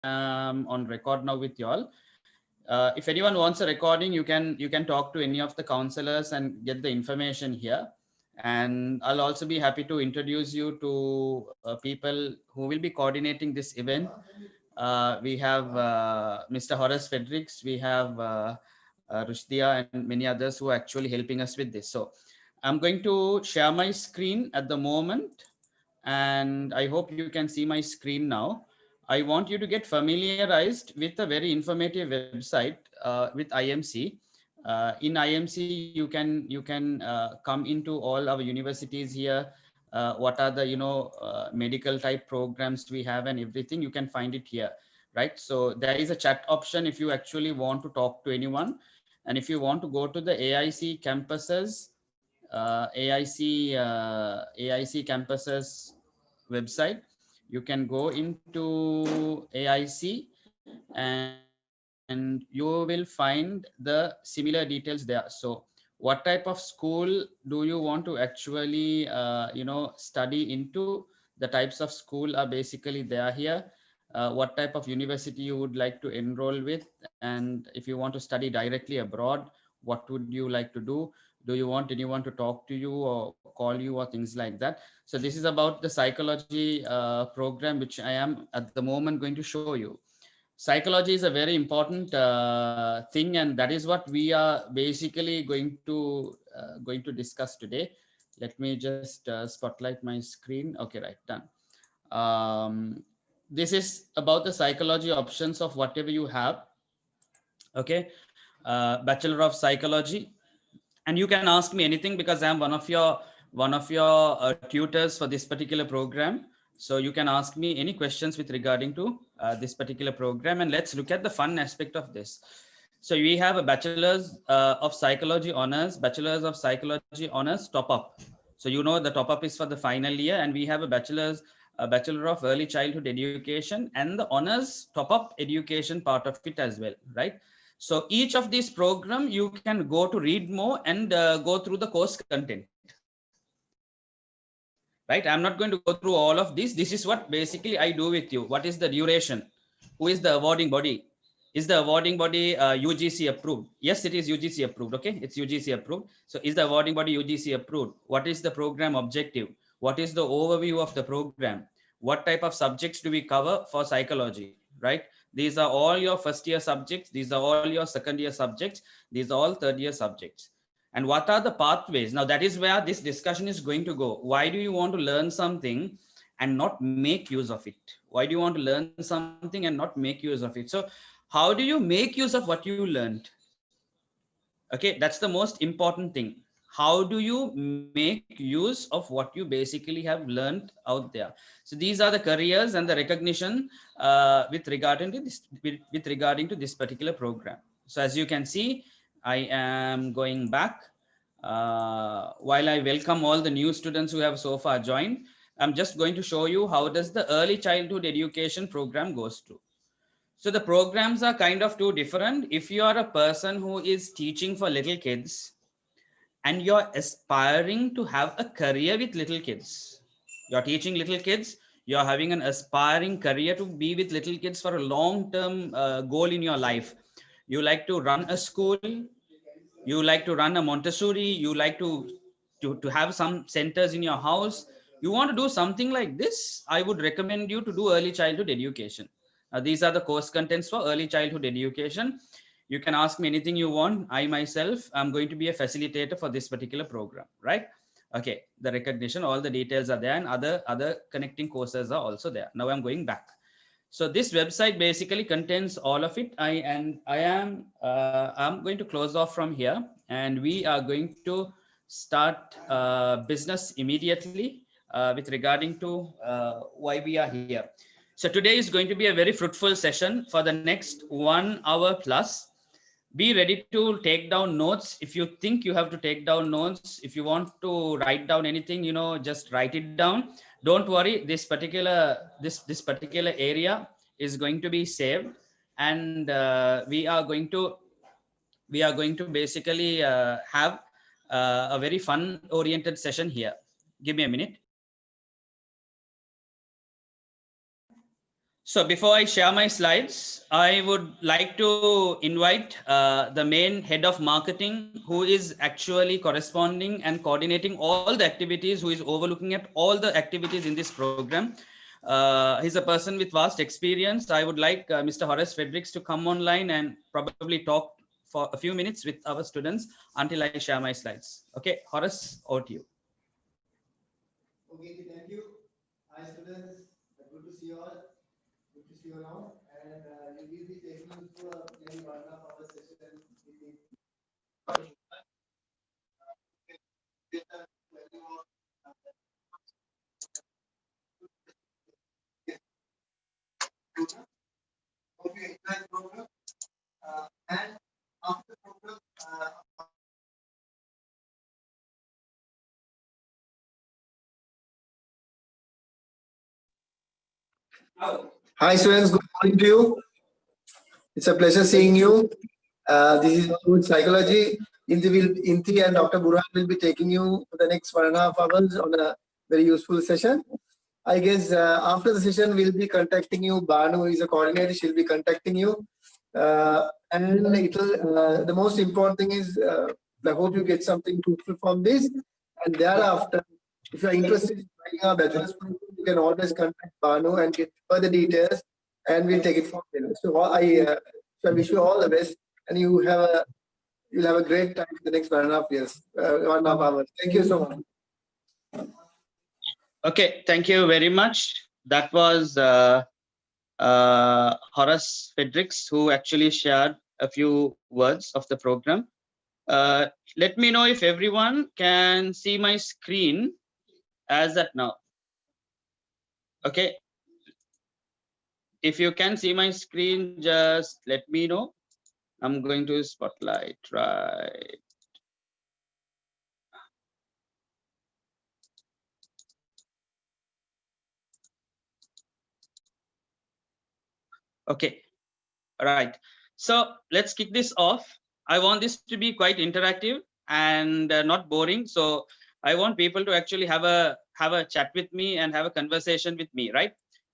on record now with you all. If anyone wants a recording, you can talk to any of the counselors and get the information here. And I'll also be happy to introduce you to people who will be coordinating this event. We have Mr. Horace Fredericks, we have Rushdia and many others who are actually helping us with this. So I'm going to share my screen at the moment, and I hope you can see my screen now. I want you to get familiarized with a very informative website with IMC. In IMC, you can come into all our universities here. What are the medical type programs we have and everything, you can find it here, right? So there is a chat option if you actually want to talk to anyone, and if you want to go to the AIC campuses, AIC campuses website, you can go into AIC and you will find the similar details there. So what type of school do you want to actually study into? The types of school are basically there here. What type of university you would like to enroll with, and if you want to study directly abroad, what would you like to do you want anyone to talk to you or call you or things like that? So this is about the psychology program which I am at the moment going to show you. Psychology is a very important thing, and that is what we are basically going to discuss today. Let me just spotlight my screen. Okay, right, done. This is about the psychology options of whatever you have. Okay, Bachelor of Psychology, and you can ask me anything because I'm one of your tutors for this particular program. So you can ask me any questions with regarding to this particular program, and let's look at the fun aspect of this. So we have a bachelor's of psychology honors, bachelor's of psychology honors top up. So you know the top up is for the final year, and we have a bachelor of early childhood education, and the honors top up education part of it as well, right? So each of these program you can go to read more and go through the course content, right? I'm not going to go through all of this. This is what basically I do with you. What is the duration? Who is the awarding body? Is the awarding body UGC approved? Yes, it is UGC approved. Okay, it's UGC approved. So is the awarding body UGC approved? What is the program objective? What is the overview of the program? What type of subjects do we cover for psychology, right? These are all your first year subjects. These are all your second year subjects. These are all third year subjects. And what are the pathways? Now that is where this discussion is going to go. Why do you want to learn something and not make use of it? Why do you want to learn something and not make use of it? So how do you make use of what you learned? Okay, that's the most important thing. How do you make use of what you basically have learned out there? So these are the careers and the recognition with regarding to this, with regarding to this particular program. So as you can see, I am going back. While I welcome all the new students who have so far joined, I'm just going to show you how does the early childhood education program goes to. So the programs are kind of two different. If you are a person who is teaching for little kids and you're aspiring to have a career with little kids, you're teaching little kids, you're having an aspiring career to be with little kids for a long-term goal in your life. You like to run a school, you like to run a Montessori, you like to have some centers in your house, you want to do something like this, I would recommend you to do early childhood education. These are the course contents for early childhood education. You can ask me anything you want. I myself am going to be a facilitator for this particular program, right? Okay, the recognition, all the details are there, and other connecting courses are also there. Now I'm going back. So this website basically contains all of it. I'm going to close off from here, and we are going to start business immediately with regarding to why we are here. So today is going to be a very fruitful session for the next 1 hour plus. Be ready to take down notes. If you think you have to take down notes, if you want to write down anything, just write it down. Don't worry, this particular area is going to be saved, and we are going to basically have a very fun oriented session here. Give me a minute. So before I share my slides, I would like to invite the main head of marketing, who is actually corresponding and coordinating all the activities, who is overlooking at all the activities in this program. He's a person with vast experience. I would like Mr. Horace Fredericks to come online and probably talk for a few minutes with our students until I share my slides. Okay, Horace, over to you. Okay, thank you. Hi, students. Good to see you all. Good to see you now. And we will be taking you through maybe one of our session with the hope you enjoy the program. And after the program, hi, students. Good morning to you. It's a pleasure seeing you. This is Good Psychology. Inti and Dr. Burhan will be taking you for the next 1.5 hours on a very useful session. I guess after the session, we'll be contacting you. Banu is a coordinator. She'll be contacting you. And the most important thing is, I hope you get something fruitful from this. And thereafter, if you're interested in writing a bachelor's program, you can always contact Banu and get further details, and we'll take it from there. So I wish you all the best, and you'll have a great time in the next 1.5 years, 1.5 hours. Thank you so much. Okay, thank you very much. That was Horace Fredericks, who actually shared a few words of the program. Let me know if everyone can see my screen as at now. Okay. If you can see my screen, just let me know. I'm going to spotlight, right? Okay, right. So let's kick this off. I want this to be quite interactive and not boring. So I want people to actually have a chat with me and have a conversation with me, right?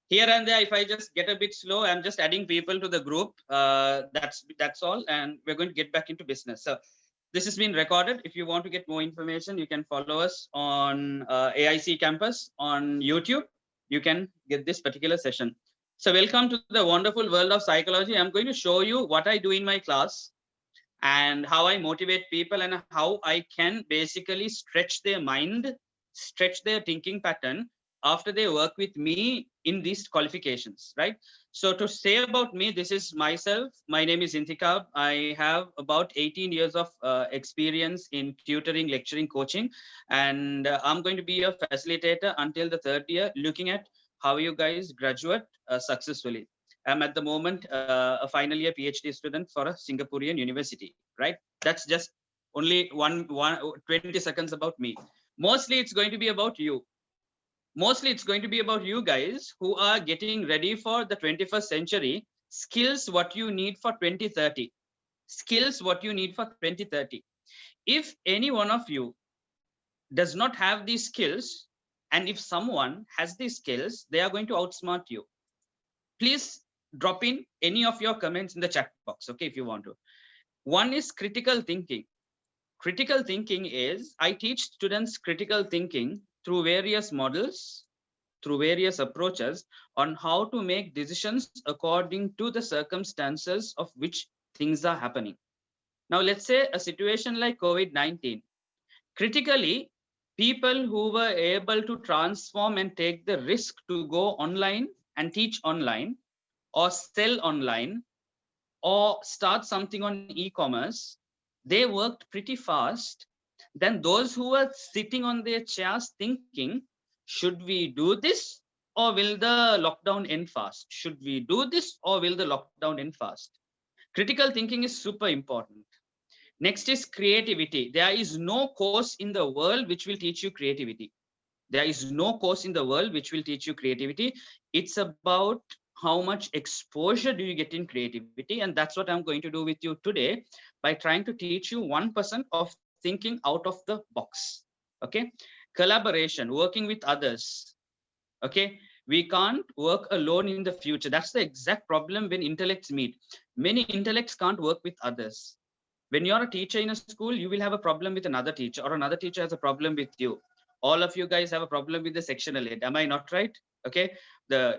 Here and there, if I just get a bit slow, I'm just adding people to the group. That's all, and we're going to get back into business. So this has been recorded. If you want to get more information, you can follow us on AIC campus on YouTube. You can get this particular session. So welcome to the wonderful world of psychology. I'm going to show you what I do in my class and how I motivate people and how I can basically stretch their mind, stretch their thinking pattern after they work with me in these qualifications, right? So to say about me, this is myself. My name is Intikab. I have about 18 years of experience in tutoring, lecturing, coaching, and I'm going to be a facilitator until the 3rd year, looking at how you guys graduate successfully. I'm at the moment a final year PhD student for a Singaporean university, right? That's just only 20 seconds about me. Mostly it's going to be about you. Mostly it's going to be about you guys who are getting ready for the 21st century. Skills what you need for 2030. Skills what you need for 2030. If any one of you does not have these skills, and if someone has these skills, they are going to outsmart you. Please drop in any of your comments in the chat box, okay, if you want to. One is critical thinking. Critical thinking is, I teach students critical thinking through various models, through various approaches on how to make decisions according to the circumstances of which things are happening. Now, let's say a situation like COVID-19. Critically, people who were able to transform and take the risk to go online and teach online, or sell online, or start something on e-commerce, they worked pretty fast than those who were sitting on their chairs thinking, should we do this or will the lockdown end fast? Should we do this or will the lockdown end fast? Critical thinking is super important. Next is creativity. There is no course in the world which will teach you creativity. There is no course in the world which will teach you creativity. It's about how much exposure do you get in creativity, and that's what I'm going to do with you today by trying to teach you 1% of thinking out of the box. Okay, collaboration, working with others. Okay, We can't work alone in the future. That's the exact problem when intellects meet. Many intellects can't work with others. When you're a teacher in a school, you will have a problem with another teacher, or another teacher has a problem with you. All of you guys have a problem with the sectional head. Am I not right? Okay.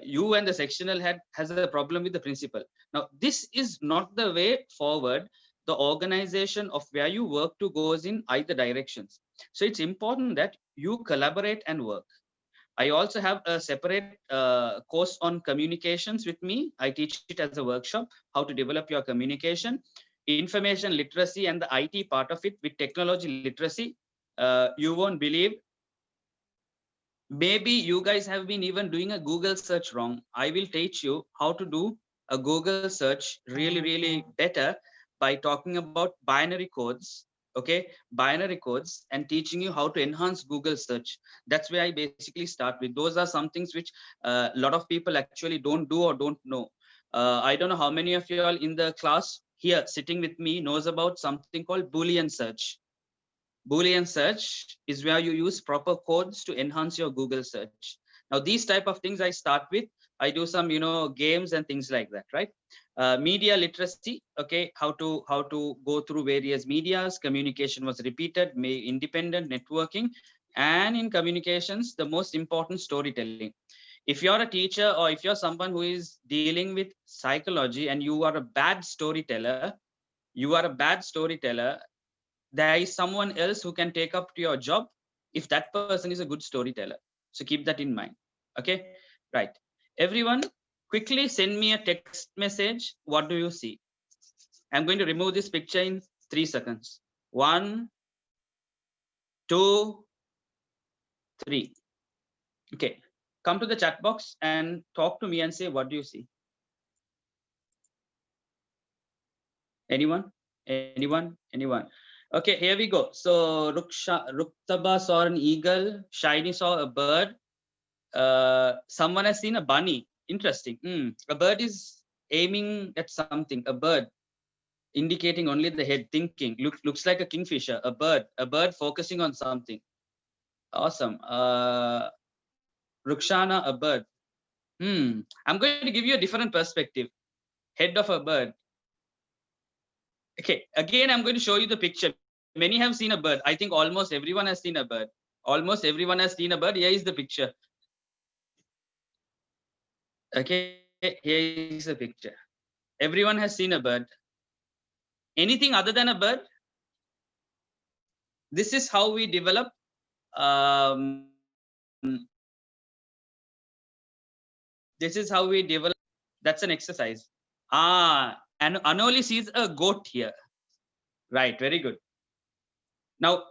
You and the sectional head has a problem with the principal. Now, this is not the way forward. The organization of where you work to goes in either directions. So it's important that you collaborate and work. I also have a separate course on communications with me. I teach it as a workshop, how to develop your communication, information literacy, and the IT part of it with technology literacy. You won't believe, maybe you guys have been even doing a Google search wrong. I will teach you how to do a Google search really better by talking about binary codes. Okay, binary codes, and teaching you how to enhance Google search. That's where I basically start with. Those are some things which a lot of people actually don't do or don't know. I don't know how many of you all in the class here sitting with me knows about something called Boolean search. Boolean search is where you use proper codes to enhance your Google search. Now, these type of things I start with. I do some, games and things like that, right? Media literacy, okay, how to go through various medias. Communication was repeated, independent networking, and in communications, the most important, storytelling. If you're a teacher or if you're someone who is dealing with psychology and you are a bad storyteller, there is someone else who can take up to your job if that person is a good storyteller. So keep that in mind. Okay, right. Everyone, quickly send me a text message. What do you see? I'm going to remove this picture in 3 seconds. 1, 2, 3. Okay, come to the chat box and talk to me and say, what do you see? Anyone? Okay, here we go. So Ruktaba saw an eagle. Shiny saw a bird. Someone has seen a bunny. Interesting. A bird is aiming at something. A bird indicating only the head, thinking. Looks like a kingfisher. A bird focusing on something. Awesome. Rukshana, a bird. I'm going to give you a different perspective. Head of a bird. Okay, again, I'm going to show you the picture. Many have seen a bird. I think almost everyone has seen a bird. Almost everyone has seen a bird. Here is the picture. Okay, here is the picture. Everyone has seen a bird. Anything other than a bird? This is how we develop. This is how we develop. That's an exercise. And Anoli sees a goat here. Right, very good. Now,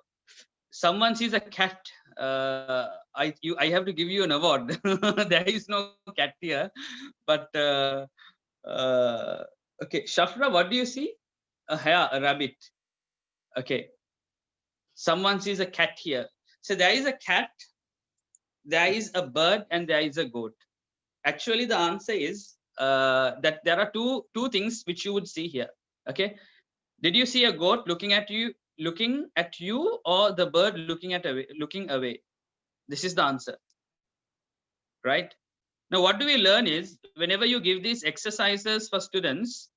someone sees a cat. I have to give you an award. There is no cat here, but okay, Shafra, what do you see? A rabbit. Okay, someone sees a cat here. So there is a cat, there is a bird, and there is a goat. Actually, the answer is that there are two things which you would see here. Okay, did you see a goat looking at you, or the bird looking away? This is the answer, right? Now, what do we learn is, whenever you give these exercises for students,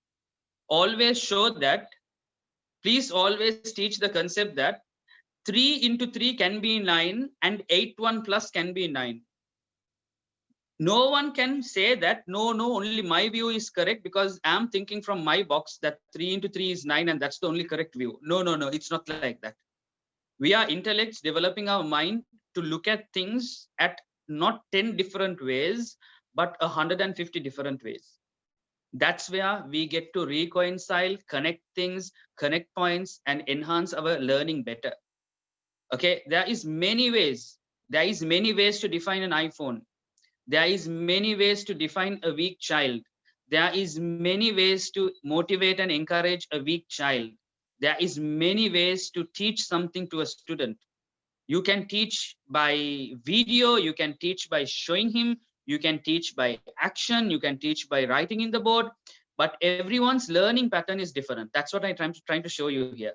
always show that, please always teach the concept that 3 into 3 can be 9 and 8 1 plus can be 9. No one can say that, no, only my view is correct because I'm thinking from my box that 3 into 3 is 9 and that's the only correct view. No, it's not like that. We are intellects developing our mind to look at things at not 10 different ways, but 150 different ways. That's where we get to reconcile, connect things, connect points, and enhance our learning better. Okay, there is many ways. There is many ways to define an iPhone. There is many ways to define a weak child. There is many ways to motivate and encourage a weak child. There is many ways to teach something to a student. You can teach by video, you can teach by showing him, you can teach by action, you can teach by writing in the board, but everyone's learning pattern is different. That's what I'm trying to show you here.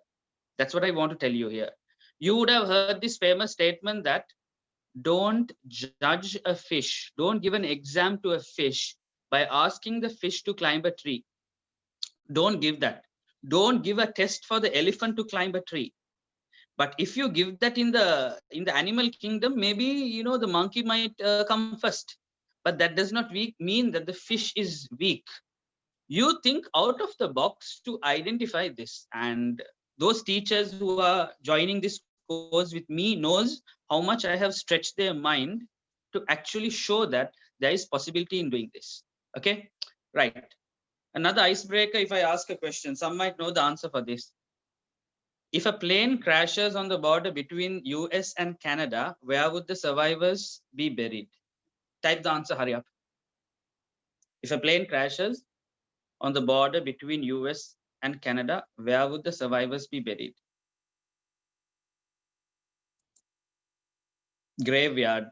That's what I want to tell you here. You would have heard this famous statement that don't judge a fish. Don't give an exam to a fish by asking the fish to climb a tree. Don't give that. Don't give a test for the elephant to climb a tree. But if you give that in the animal kingdom, maybe the monkey might come first. But that does not mean that the fish is weak. You think out of the box to identify this, and those teachers who are joining this course with me knows how much I have stretched their mind to actually show that there is possibility in doing this. Okay, right. Another icebreaker, if I ask a question, some might know the answer for this. If a plane crashes on the border between US and Canada, where would the survivors be buried? Type the answer, hurry up. If a plane crashes on the border between US and Canada, where would the survivors be buried? Graveyard.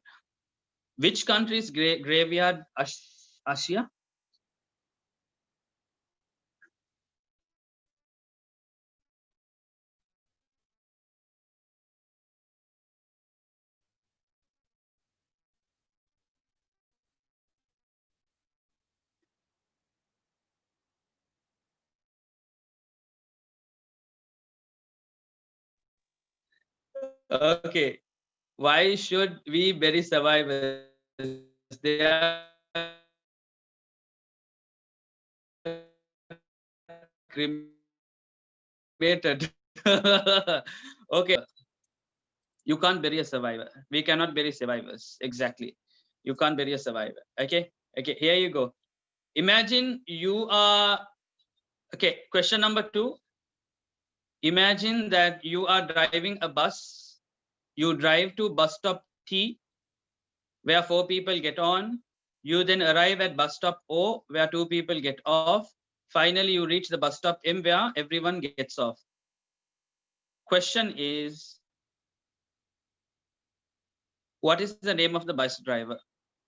Which country's graveyard? Asia? Okay. Why should we bury survivors? They are cremated. Okay. You can't bury a survivor. We cannot bury survivors. Exactly. You can't bury a survivor. Okay. Okay. Here you go. Imagine you are. Okay. Question number 2. Imagine that you are driving a bus. You drive to bus stop T, where 4 people get on. You then arrive at bus stop O, where 2 people get off. Finally, you reach the bus stop M, where everyone gets off. Question is, what is the name of the bus driver?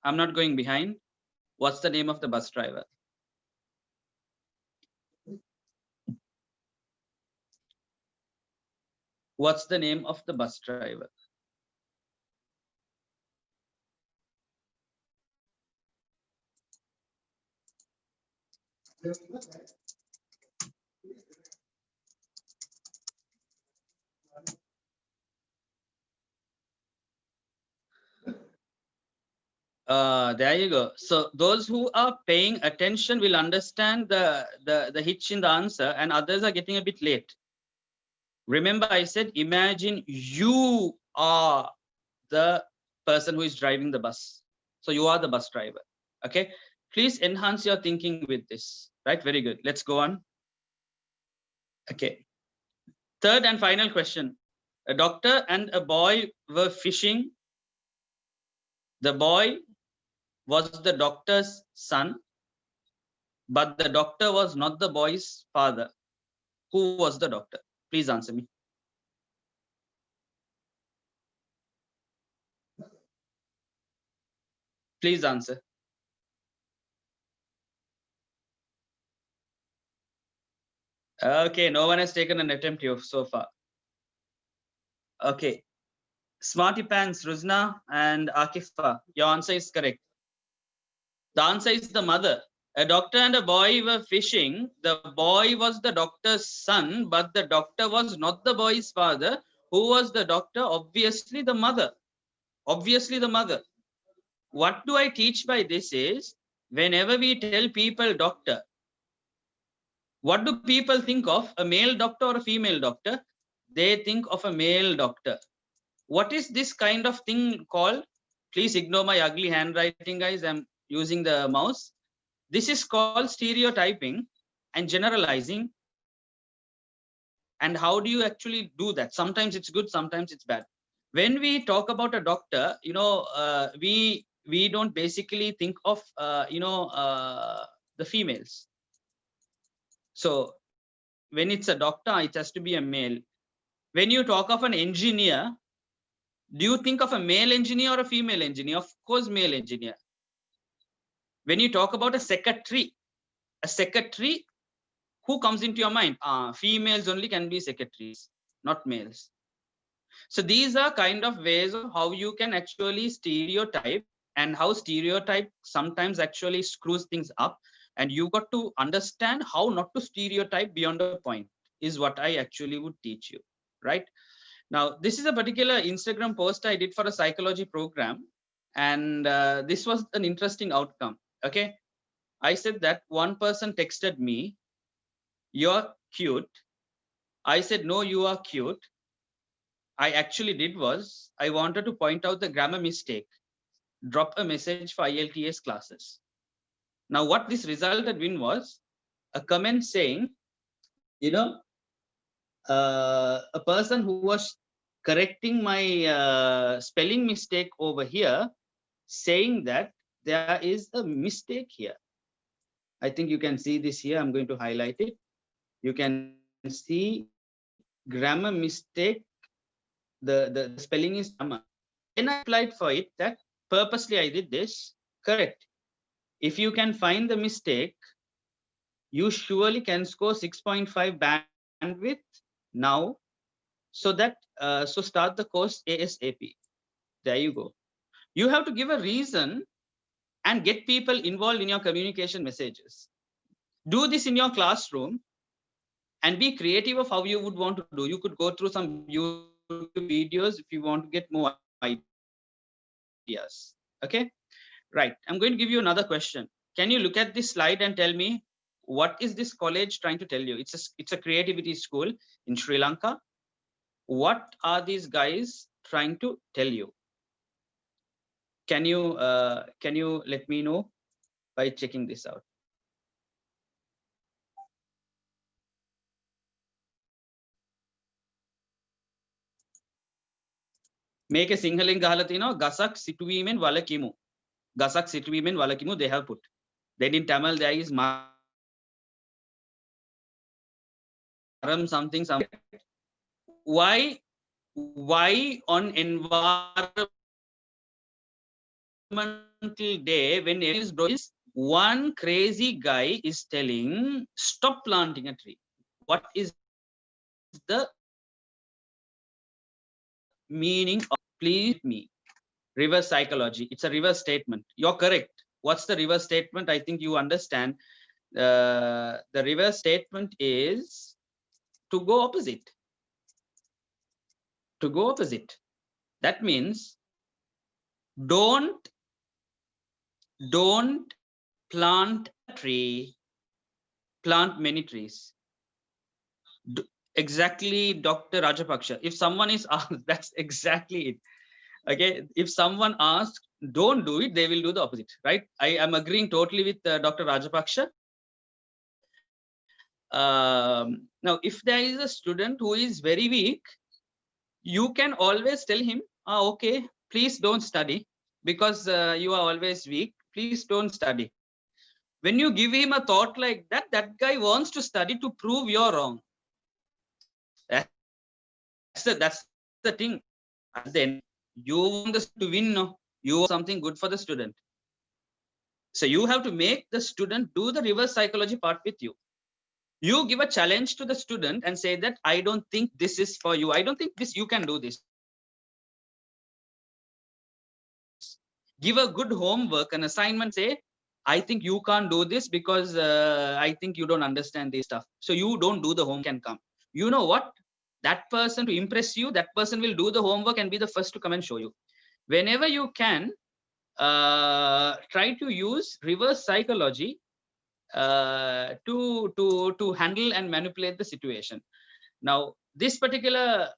I'm not going behind. What's the name of the bus driver? What's the name of the bus driver? There you go. So those who are paying attention will understand the hitch in the answer, and others are getting a bit late. Remember, I said, imagine you are the person who is driving the bus. So you are the bus driver. Okay. Please enhance your thinking with this. Right. Very good. Let's go on. Okay. Third and final question. A doctor and a boy were fishing. The boy was the doctor's son, but the doctor was not the boy's father. Who was the doctor? Please answer me. Please answer. Okay, no one has taken an attempt here so far. Okay. Smarty Pants, Ruzna and Akifa, your answer is correct. The answer is the mother. A doctor and a boy were fishing. The boy was the doctor's son, but the doctor was not the boy's father. Who was the doctor? Obviously the mother. Obviously the mother. What do I teach by this is, whenever we tell people doctor, what do people think of? A male doctor or a female doctor? They think of a male doctor. What is this kind of thing called? Please ignore my ugly handwriting, guys. I'm using the mouse. This is called stereotyping and generalizing. And how do you actually do that? Sometimes it's good, sometimes it's bad. When we talk about a doctor, we don't basically think of the females. So when it's a doctor, it has to be a male. When you talk of an engineer, do you think of a male engineer or a female engineer? Of course, male engineer. When you talk about a secretary, who comes into your mind? Females only can be secretaries, not males. So these are kind of ways of how you can actually stereotype, and how stereotype sometimes actually screws things up. And you got to understand how not to stereotype beyond a point is what I actually would teach you, right? Now, this is a particular Instagram post I did for a psychology program. And this was an interesting outcome. Okay. I said that one person texted me, "You're cute." I said, "No, you are cute." I actually did was I wanted to point out the grammar mistake, drop a message for IELTS classes. Now, what this resulted in was a comment saying, you know, a person who was correcting my spelling mistake over here, saying that there is a mistake here. I think you can see this here. I'm going to highlight it. You can see grammar mistake. The spelling is grammar. Then I applied for it that purposely I did this. Correct. If you can find the mistake, you surely can score 6.5 bandwidth now, so that so start the course ASAP. There you go. You have to give a reason and get people involved in your communication messages. Do this in your classroom and be creative of how you would want to do. You could go through some YouTube videos if you want to get more ideas. Okay, right. I'm going to give you another question. Can you look at this slide and tell me what is this college trying to tell you? It's a creativity school in Sri Lanka. What are these guys trying to tell you? Can you let me know by checking this out? Make a Sinhalin ගහලා තිනවා ගසක් සිටුවීමෙන් වලකිමු. ගසක් සිටුවීමෙන් වලකිමු they have put. Then in Tamil there is maram something. Why on environmental day, when it is one crazy guy is telling stop planting a tree? What is the meaning of, please me, reverse psychology? It's a reverse statement. You're correct. What's the reverse statement? I think you understand. The reverse statement is to go opposite. To go opposite. That means don't plant a tree, plant many trees. Exactly, Dr. Rajapaksha. If someone is asked, that's exactly it. Okay, if someone asks, don't do it, they will do the opposite, right? I am agreeing totally with Dr. Rajapaksha. Now, if there is a student who is very weak, you can always tell him, okay, please don't study because you are always weak. Please don't study. When you give him a thought like that, that guy wants to study to prove you're wrong. That's the thing. And then you want the to win, no? You want something good for the student. So you have to make the student do the reverse psychology part with you. You give a challenge to the student and say that I don't think this is for you. I don't think this you can do this. Give a good homework, an assignment, say, I think you can't do this because I think you don't understand this stuff. So you don't do the homework and come. You know what? That person, to impress you, that person will do the homework and be the first to come and show you. Whenever you can, try to use reverse psychology to handle and manipulate the situation. Now, this particular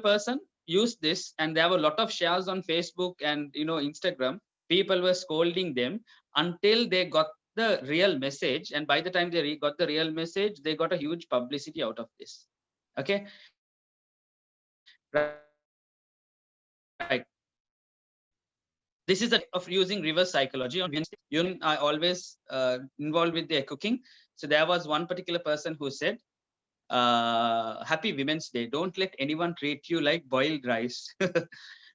person used this, and there were a lot of shares on Facebook and Instagram. People were scolding them until they got the real message, and by the time they got the real message, they got a huge publicity out of this. Okay, right. This is of using reverse psychology on Wednesday. I always involved with their cooking. So there was one particular person who said, happy Women's Day. Don't let anyone treat you like boiled rice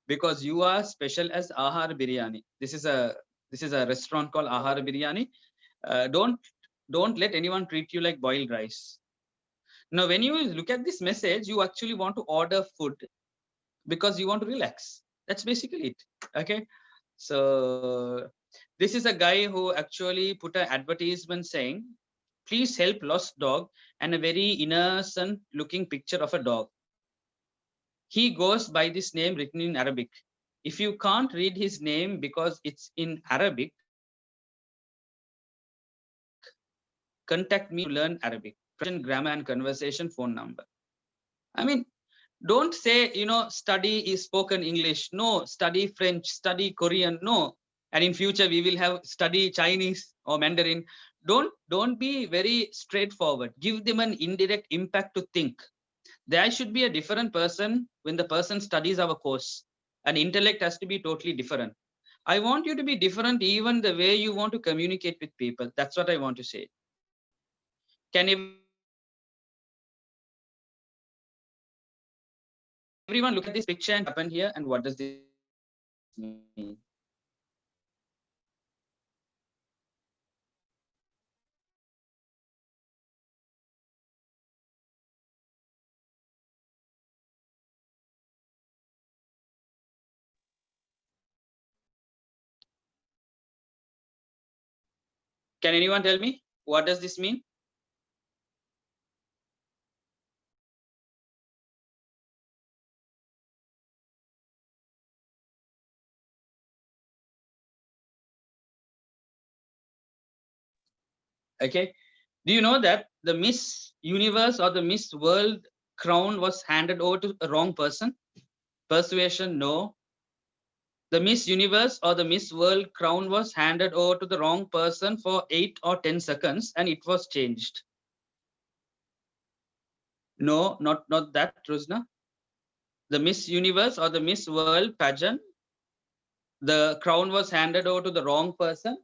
because you are special as Ahar Biryani. This is a restaurant called Ahar Biryani. Don't let anyone treat you like boiled rice. Now, when you look at this message, you actually want to order food because you want to relax. That's basically it. Okay. So this is a guy who actually put an advertisement saying, please help lost dog, and a very innocent looking picture of a dog. He goes by this name written in Arabic. If you can't read his name because it's in Arabic, contact me to learn Arabic. Grammar and conversation phone number. I mean, don't say, study is spoken English. No, study French, study Korean. No. And in future, we will have study Chinese or Mandarin. Don't be very straightforward. Give them an indirect impact to think. There should be a different person when the person studies our course. An intellect has to be totally different. I want you to be different even the way you want to communicate with people. That's what I want to say. Can everyone look at this picture and happen here, and what does this mean? Can anyone tell me what does this mean? Okay. Do you know that the Miss Universe or the Miss World crown was handed over to a wrong person? Persuasion, no. The Miss Universe or the Miss World crown was handed over to the wrong person for 8 or 10 seconds and it was changed. No, not that, Rusna. The Miss Universe or the Miss World pageant, the crown was handed over to the wrong person,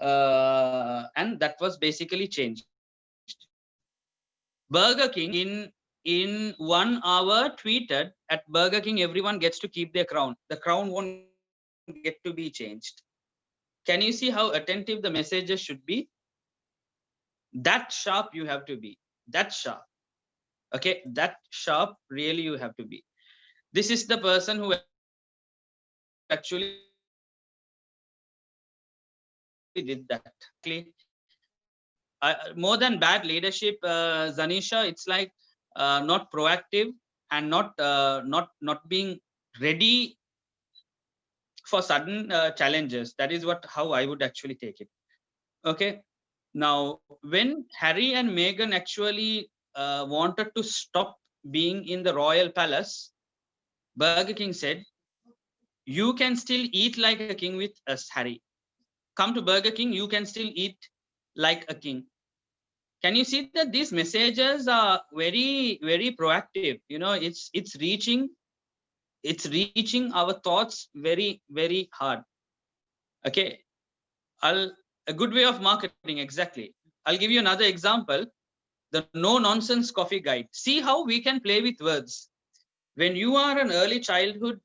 and that was basically changed. Burger King in 1 hour tweeted, at Burger King everyone gets to keep their crown. The crown won't get to be changed. Can you see how attentive the messages should be? That sharp you have to be. That sharp. Okay, that sharp really you have to be. This is the person who actually did that. More than bad leadership, Zanisha, it's like not proactive and not being ready for sudden challenges. That is how I would actually take it. Okay. Now, when Harry and Meghan actually wanted to stop being in the royal palace, Burger King said, you can still eat like a king with us, Harry. Come to Burger King, you can still eat like a king. Can you see that these messages are very, very proactive? It's reaching our thoughts very, very hard. Okay. A good way of marketing, exactly. I'll give you another example. The no nonsense coffee guide. See how we can play with words. When you are an early childhood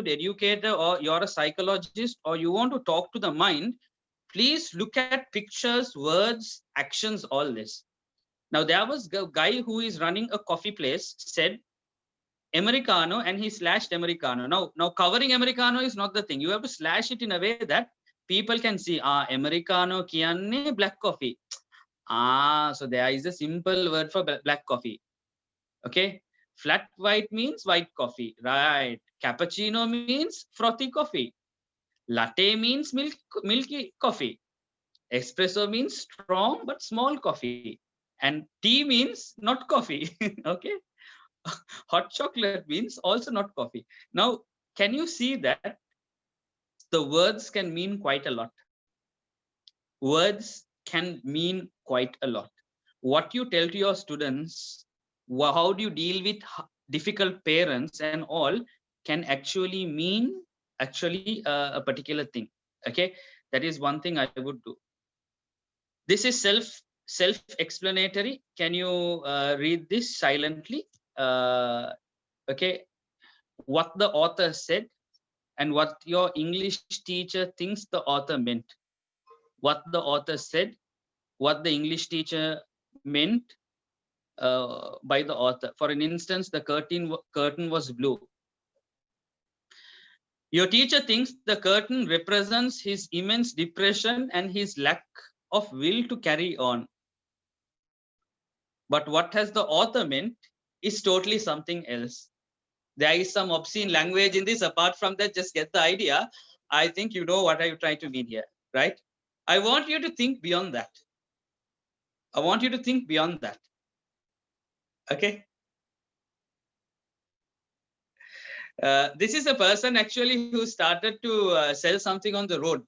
educator, or you're a psychologist, or you want to talk to the mind, please look at pictures, words, actions, all this. Now, there was a guy who is running a coffee place, said Americano, and he slashed Americano. Now covering Americano is not the thing. You have to slash it in a way that people can see, Americano kiyanne black coffee. So there is a simple word for black coffee. Okay. Flat white means white coffee, right? Cappuccino means frothy coffee. Latte means milky coffee. Espresso means strong but small coffee. And tea means not coffee. Okay. Hot chocolate means also not coffee. Now, can you see that the words can mean quite a lot? Words can mean quite a lot. What you tell to your students, how do you deal with difficult parents and all, can actually mean a particular thing. Okay, that is one thing I would do. This is self-explanatory. Can you read this silently? Okay, what the author said and what your English teacher thinks the author meant. What the author said, what the English teacher meant by the author. For an instance, the curtain was blue. Your teacher thinks the curtain represents his immense depression and his lack of will to carry on. But what has the author meant is totally something else. There is some obscene language in this. Apart from that, just get the idea. I think you know what I'm trying to mean here, right? I want you to think beyond that. I want you to think beyond that. Okay. This is a person actually who started to sell something on the road.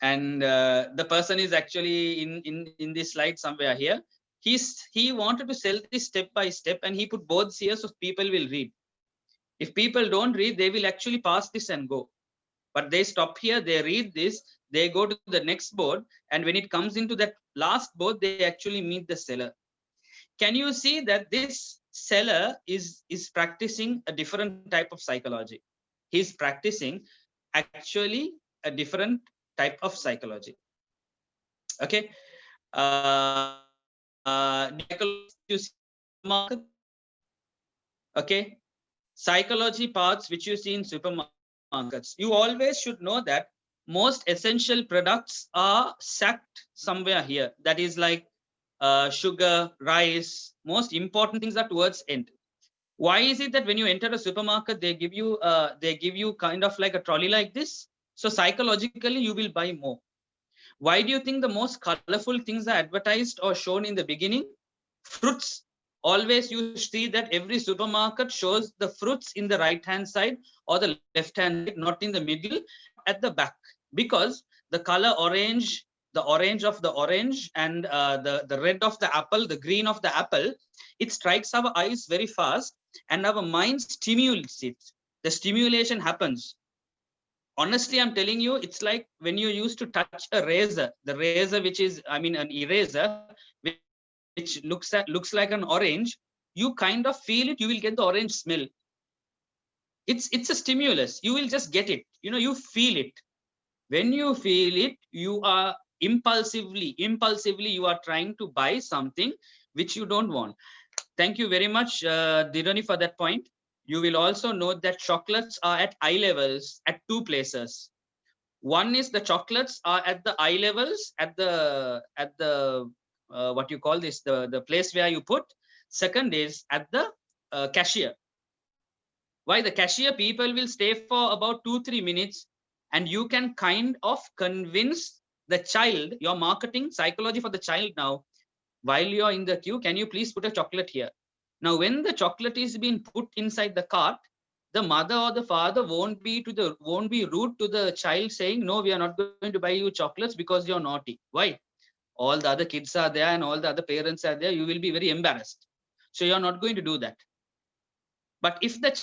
And the person is actually in this slide somewhere here. He wanted to sell this step by step, and he put boards here so people will read. If people don't read, they will actually pass this and go. But they stop here, they read this, they go to the next board, and when it comes into that last board, they actually meet the seller. Can you see that this seller is practicing a different type of psychology? He's practicing actually a different type of psychology. Okay. Okay. Psychology parts which you see in supermarkets. You always should know that most essential products are sacked somewhere here. That is like sugar, rice. Most important things are towards end. Why is it that when you enter a supermarket, they give you kind of like a trolley like this? So psychologically, you will buy more. Why do you think the most colorful things are advertised or shown in the beginning? Fruits. Always you see that every supermarket shows the fruits in the right hand side or the left hand side, not in the middle, at the back, because the color orange, the orange of the orange, and the red of the apple, the green of the apple, it strikes our eyes very fast and our mind stimulates it. The stimulation happens. Honestly, I'm telling you, it's like when you used to touch a razor, the razor which is, I mean, an eraser, which looks like an orange, you kind of feel it, you will get the orange smell. It's a stimulus, you will just get it, you feel it. When you feel it, you are impulsively you are trying to buy something which you don't want. Thank you very much, Dhirani, for that point. You will also note that chocolates are at eye levels at two places. One is the chocolates are at the eye levels at the what you call this, the place where you put. Second is at the cashier. Why? The cashier people will stay for about 2-3 minutes, and you can kind of convince the child. Your marketing psychology for the child now, while you're in the queue, can you please put a chocolate here? Now, when the chocolate is being put inside the cart, the mother or the father won't be rude to the child saying, no, we are not going to buy you chocolates because you're naughty. Why? All the other kids are there and all the other parents are there. You will be very embarrassed. So you're not going to do that. But if the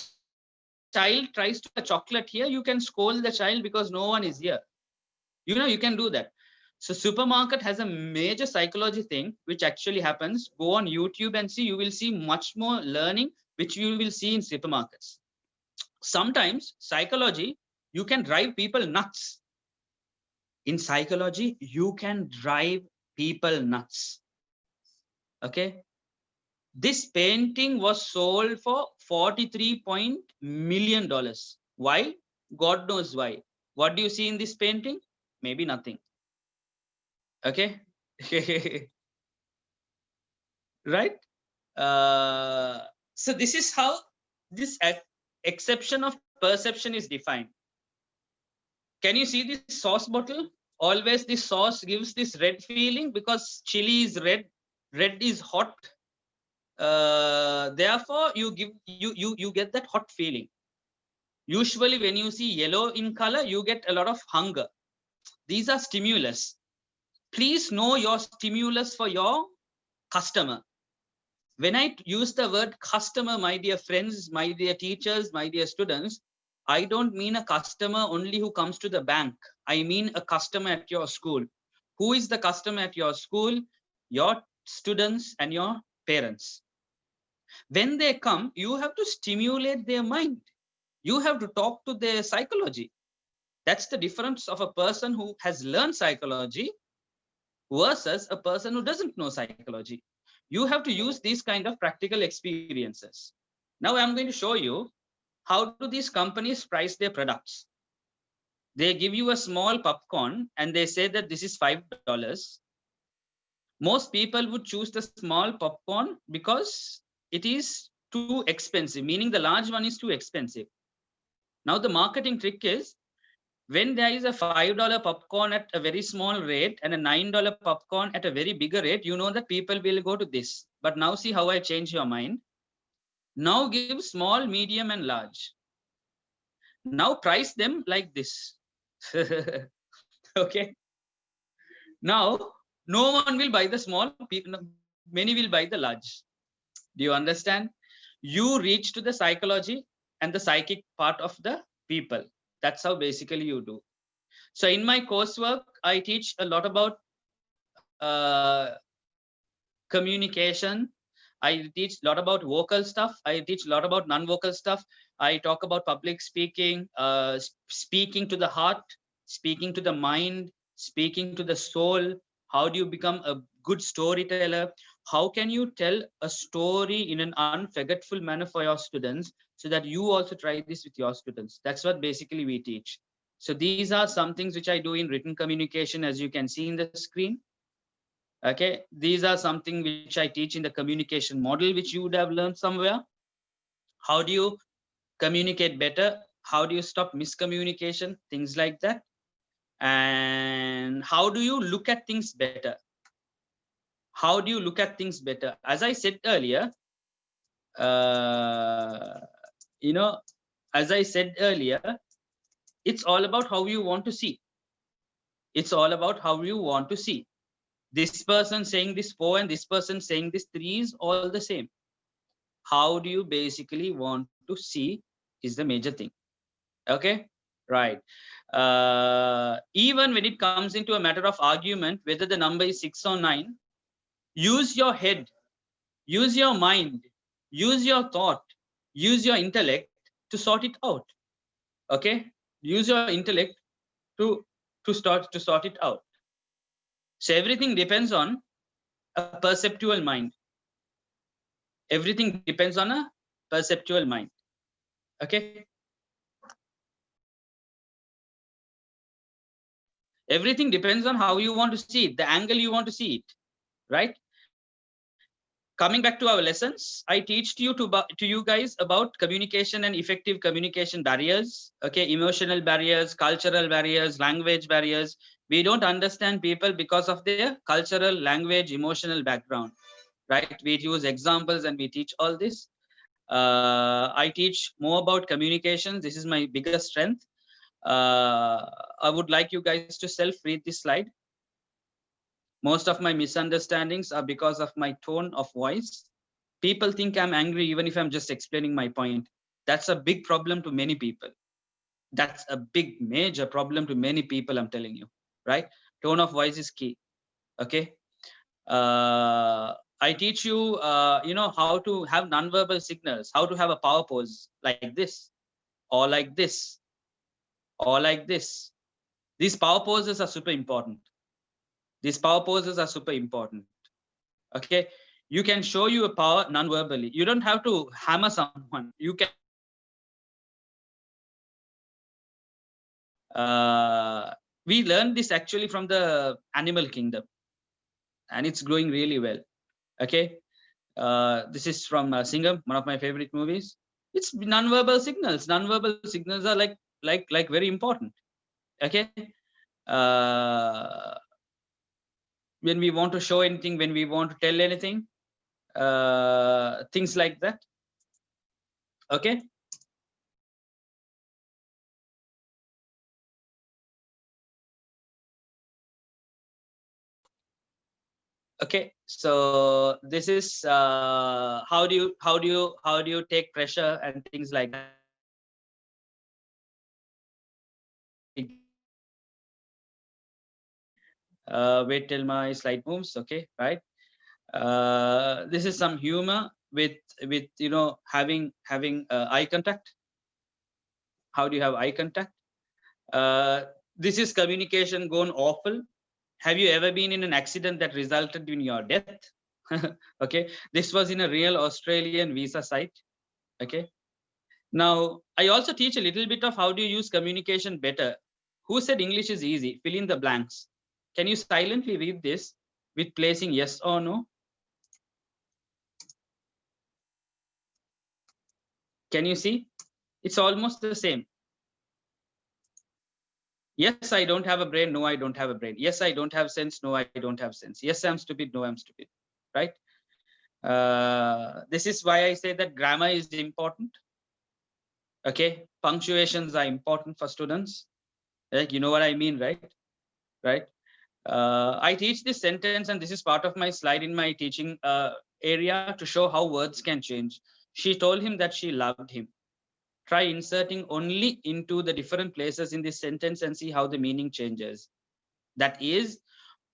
child tries to have a chocolate here, you can scold the child because no one is here. You can do that. So supermarket has a major psychology thing which actually happens. Go on YouTube and see. You will see much more learning which you will see in supermarkets. Sometimes psychology, you can drive people nuts. In psychology, you can drive people nuts. Okay. This painting was sold for $43 million. Why? God knows why. What do you see in this painting? Maybe nothing. Okay. Right. So this is how this exception of perception is defined. Can you see this sauce bottle? Always this sauce gives this red feeling because chili is red. Red is hot. Therefore, you get that hot feeling. Usually, when you see yellow in color, you get a lot of hunger. These are stimulus. Please know your stimulus for your customer. When I use the word customer, my dear friends, my dear teachers, my dear students, I don't mean a customer only who comes to the bank. I mean a customer at your school. Who is the customer at your school? Your students and your parents. When they come, you have to stimulate their mind. You have to talk to their psychology. That's the difference of a person who has learned psychology versus a person who doesn't know psychology. You have to use these kind of practical experiences. Now I'm going to show you how do these companies price their products. They give you a small popcorn and they say that this is $5. Most people would choose the small popcorn because it is too expensive, meaning the large one is too expensive. Now the marketing trick is, when there is a $5 popcorn at a very small rate and a $9 popcorn at a very bigger rate, you know that people will go to this. But now see how I change your mind. Now give small, medium, and large. Now price them like this. Okay. Now no one will buy the small, many will buy the large. Do you understand? You reach to the psychology and the psychic part of the people. That's how basically you do. So in my coursework, I teach a lot about communication. I teach a lot about vocal stuff. I teach a lot about non-vocal stuff. I talk about public speaking, speaking to the heart, speaking to the mind, speaking to the soul. How do you become a good storyteller? How can you tell a story in an unforgetful manner for your students so that you also try this with your students? That's what basically we teach. So these are some things which I do in written communication, as you can see in the screen. Okay, these are something which I teach in the communication model, which you would have learned somewhere. How do you communicate better? How do you stop miscommunication? Things like that. And how do you look at things better? How do you look at things better? As I said earlier, you know, as I said earlier, it's all about how you want to see. It's all about how you want to see. This person saying this 4 and this person saying this 3 is all the same. How do you basically want to see is the major thing. Okay, right. Even when it comes into a matter of argument, whether the number is 6 or 9, use your head, use your mind, use your thought, use your intellect to sort it out. Okay, use your intellect to sort it out. So everything depends on a perceptual mind. Everything depends on a perceptual mind. Okay, everything depends on how you want to see it, the angle you want to see it, right? Coming back to our lessons, I teach to you guys about communication and effective communication barriers. Okay, emotional barriers, cultural barriers, language barriers. We don't understand people because of their cultural, language, emotional background, right? We use examples and we teach all this. I teach more about communication. This is my biggest strength. I would like you guys to self-read this slide. Most of my misunderstandings are because of my tone of voice. People think I'm angry even if I'm just explaining my point. That's a big problem to many people. That's a big, major problem to many people, I'm telling you, right? Tone of voice is key. Okay. I teach you, how to have nonverbal signals, how to have a power pose like this, or like this, or like this. These power poses are super important. These power poses are super important. Okay, you can show you a power non-verbally. You don't have to hammer someone. You can we learned this actually from the animal kingdom, and it's growing really well. Okay, this is from Singham, one of my favorite movies. It's non-verbal signals. Non-verbal signals are like very important. Okay, uh, when we want to show anything, when we want to tell anything, things like that. Okay. Okay, so this is how do you take pressure and things like that. Wait till my slide moves. Okay, right. This is some humor with having eye contact. How do you have eye contact? This is communication gone awful. Have you ever been in an accident that resulted in your death? Okay, this was in a real Australian visa site. Okay, now I also teach a little bit of how do you use communication better. Who said English is easy? Fill in the blanks. Can you silently read this with placing yes or no? Can you see? It's almost the same. Yes, I don't have a brain. No, I don't have a brain. Yes, I don't have sense. No, I don't have sense. Yes, I'm stupid. No, I'm stupid. Right? This is why I say that grammar is important. Okay, punctuations are important for students. Like, you know what I mean, right? Right. I teach this sentence, and this is part of my slide in my teaching area to show how words can change. She told him that she loved him. Try inserting only into the different places in this sentence and see how the meaning changes. That is,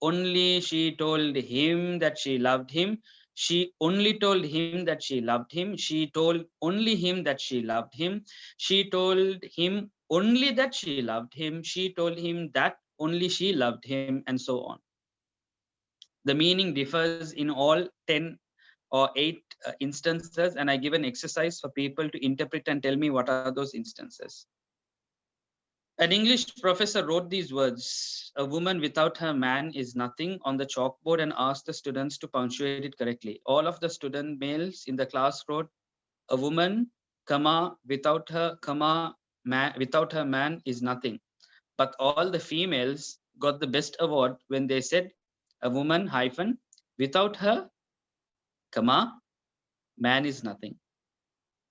only she told him that she loved him. She only told him that she loved him. She told only him that she loved him. She told him only that she loved him. She told him that only she loved him, and so on. The meaning differs in all 10 or 8 instances, and I give an exercise for people to interpret and tell me what are those instances. An English professor wrote these words, "A woman without her man is nothing," on the chalkboard and asked the students to punctuate it correctly. All of the student males in the class wrote, "A woman, comma, without her, comma, without her man is nothing." But all the females got the best award when they said, "A woman hyphen, without her, comma, man is nothing."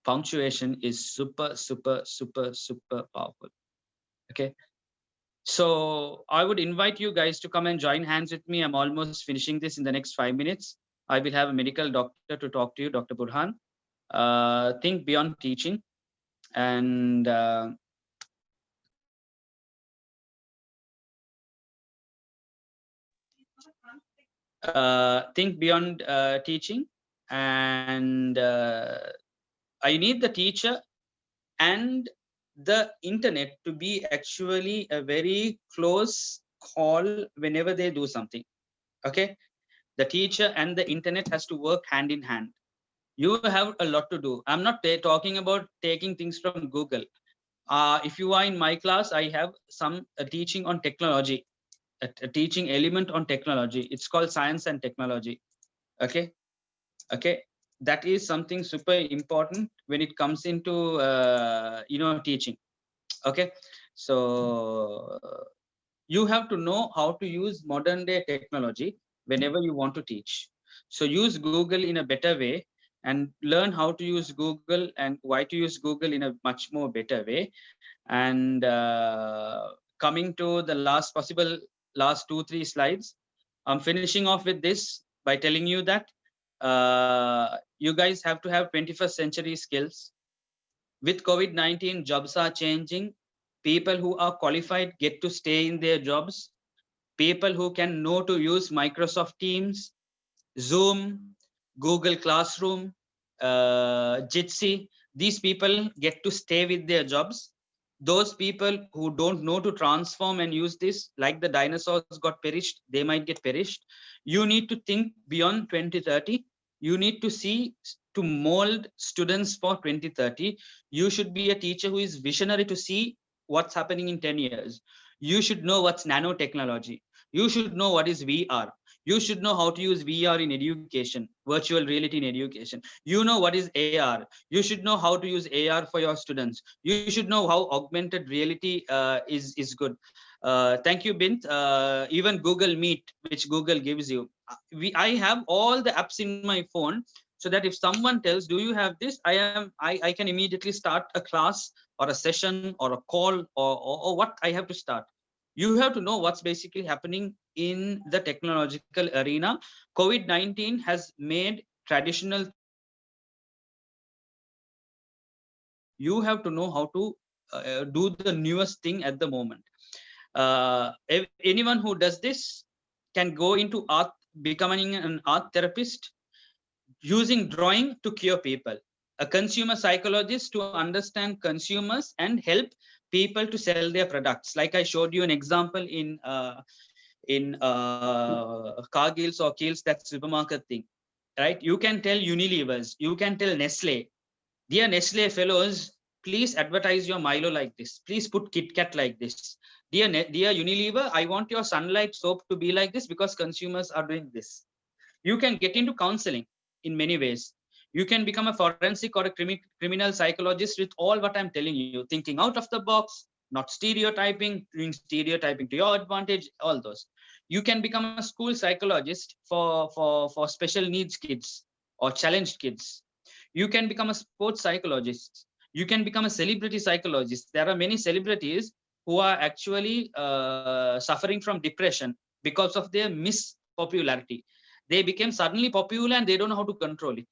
Punctuation is super, super, super, super powerful. Okay. So I would invite you guys to come and join hands with me. I'm almost finishing this in the next 5 minutes. I will have a medical doctor to talk to you, Dr. Burhan. Think beyond teaching, and think beyond teaching, and I need the teacher and the internet to be actually a very close call whenever they do something. Okay, the teacher and the internet has to work hand in hand. You have a lot to do. I'm not talking about taking things from Google. If you are in my class, I have some teaching on technology, a teaching element on technology. It's called science and technology. Okay, okay, that is something super important when it comes into teaching. Okay, so you have to know how to use modern day technology whenever you want to teach. So use Google in a better way, and learn how to use Google and why to use Google in a much more better way. And coming to the last 2-3 slides, I'm finishing off with this by telling you that you guys have to have 21st century skills. With COVID-19, jobs are changing. People who are qualified get to stay in their jobs. People who can know to use Microsoft Teams, Zoom, Google Classroom, Jitsi, these people get to stay with their jobs. Those people who don't know to transform and use this, like the dinosaurs got perished, they might get perished. You need to think beyond 2030. You need to see to mold students for 2030. You should be a teacher who is visionary to see what's happening in 10 years. You should know what's nanotechnology. You should know what is VR. You should know how to use VR in education, virtual reality in education. You know what is AR. You should know how to use AR for your students. You should know how augmented reality is good. Thank you, Bint. Even Google Meet, which Google gives you. I have all the apps in my phone, so that if someone tells, "Do you have this?" I can immediately start a class or a session or a call or what I have to start. You have to know what's basically happening in the technological arena. COVID-19 has made traditional. You have to know how to do the newest thing at the moment. Anyone who does this can go into art, becoming an art therapist, using drawing to cure people, a consumer psychologist to understand consumers and help people to sell their products. Like I showed you an example in Cargill's or Kiehl's, that supermarket thing, right? You can tell Unilever's, you can tell Nestle, dear Nestle fellows, please advertise your Milo like this. Please put Kit Kat like this. Dear Unilever, I want your Sunlight soap to be like this because consumers are doing this. You can get into counseling in many ways. You can become a forensic or a criminal psychologist with all what I'm telling you, thinking out of the box, not stereotyping, doing stereotyping to your advantage, all those. You can become a school psychologist for special needs kids or challenged kids. You can become a sports psychologist. You can become a celebrity psychologist. There are many celebrities who are actually suffering from depression because of their mispopularity. They became suddenly popular and they don't know how to control it.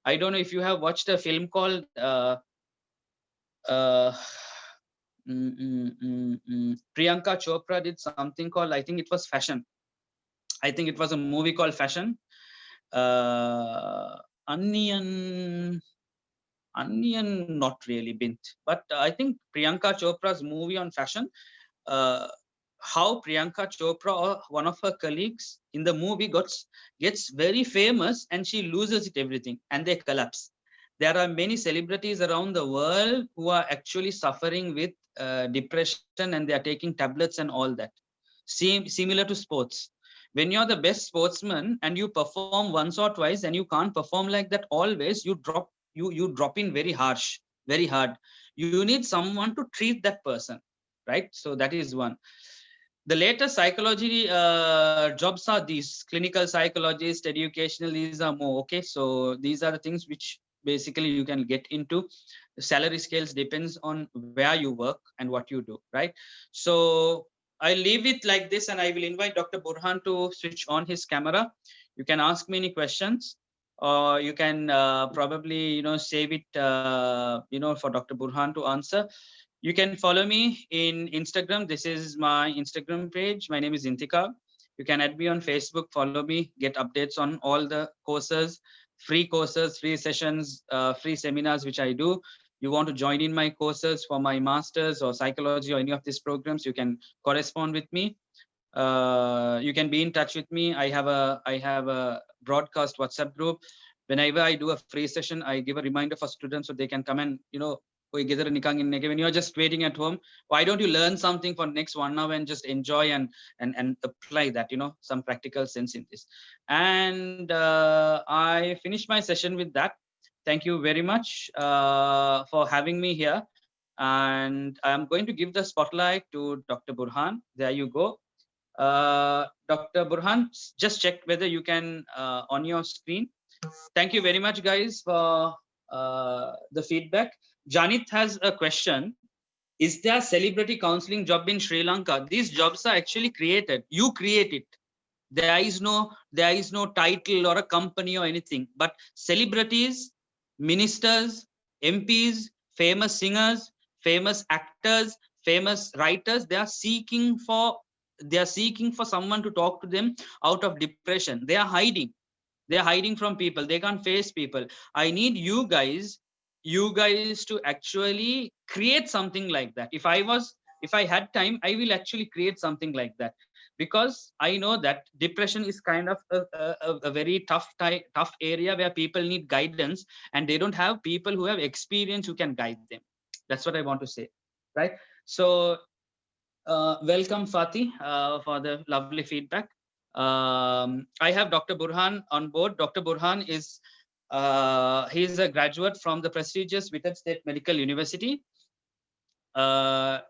I don't know if you have watched a film called Priyanka Chopra did something called, I think it was Fashion. I think it was a movie called Fashion. Onion, not really Bint, but I think Priyanka Chopra's movie on fashion, how Priyanka Chopra or one of her colleagues in the movie gets very famous and she loses it everything and they collapse. There are many celebrities around the world who are actually suffering with depression and they are taking tablets and all that. Similar to sports. When you're the best sportsman and you perform once or twice and you can't perform like that always, you drop in very harsh, very hard. You need someone to treat that person, right? So that is one. The latest psychology jobs are these clinical psychologist, educational, these are more. Okay, so these are the things which basically you can get into. The salary scales depends on where you work and what you do, right? So I leave it like this and I will invite Dr. Burhan to switch on his camera. You can ask me any questions or you can probably, save it, for Dr. Burhan to answer. You can follow me in Instagram. This is my Instagram page. My name is Intikab. You can add me on Facebook, follow me, get updates on all the courses, free sessions, free seminars, which I do. You want to join in my courses for my master's or psychology or any of these programs, you can correspond with me. You can be in touch with me. I have a broadcast WhatsApp group. Whenever I do a free session, I give a reminder for students so they can come and, when you're just waiting at home, why don't you learn something for next 1 hour and just enjoy and apply that, some practical sense in this. And I finished my session with that. Thank you very much for having me here. And I'm going to give the spotlight to Dr. Burhan. There you go. Dr. Burhan, just check whether you can on your screen. Thank you very much, guys, for the feedback. Janit has a question. Is there celebrity counseling job in Sri Lanka? These jobs are actually created. You create it. There is no title or a company or anything. But celebrities, ministers, MPs, famous singers, famous actors, famous writers, they are seeking for someone to talk to them out of depression. They are hiding. They're hiding from people. They can't face people. I need you guys to actually create something like that. If I had time, I will actually create something like that, because I know that depression is kind of a very tough area where people need guidance and they don't have people who have experience who can guide them. That's what I want to say, right? So welcome, Fatih, for the lovely feedback. I have Dr. Burhan on board. Dr. Burhan is he's a graduate from the prestigious Whitted State Medical University. Thank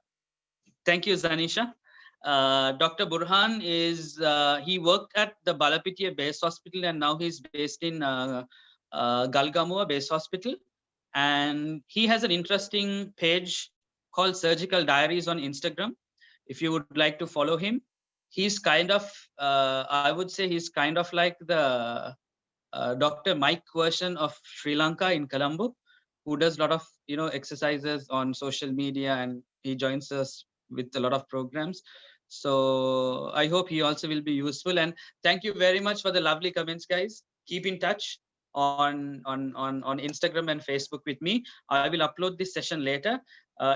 you, Zanisha. Dr. Burhan is he worked at the Balapitiya Base Hospital and now he's based in Galgamuwa Base Hospital. And he has an interesting page called Surgical Diaries on Instagram. If you would like to follow him, he's kind of, I would say he's kind of like the Dr. Mike version of Sri Lanka in Colombo, who does a lot of, exercises on social media, and he joins us with a lot of programs. So I hope he also will be useful. And thank you very much for the lovely comments, guys. Keep in touch on Instagram and Facebook with me. I will upload this session later.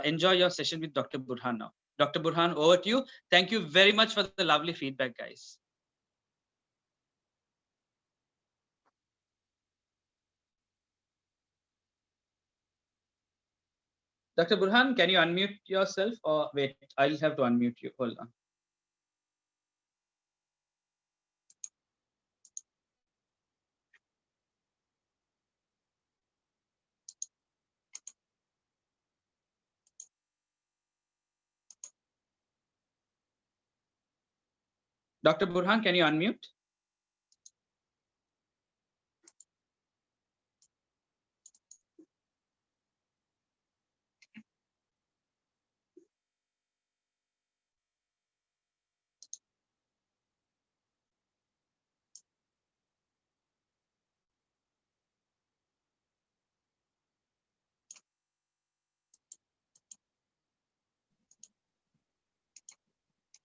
Enjoy your session with Dr. Burhan now. Dr. Burhan, over to you. Thank you very much for the lovely feedback, guys. Dr. Burhan, can you unmute yourself, or wait, I'll have to unmute you. Hold on. Dr. Burhan, can you unmute?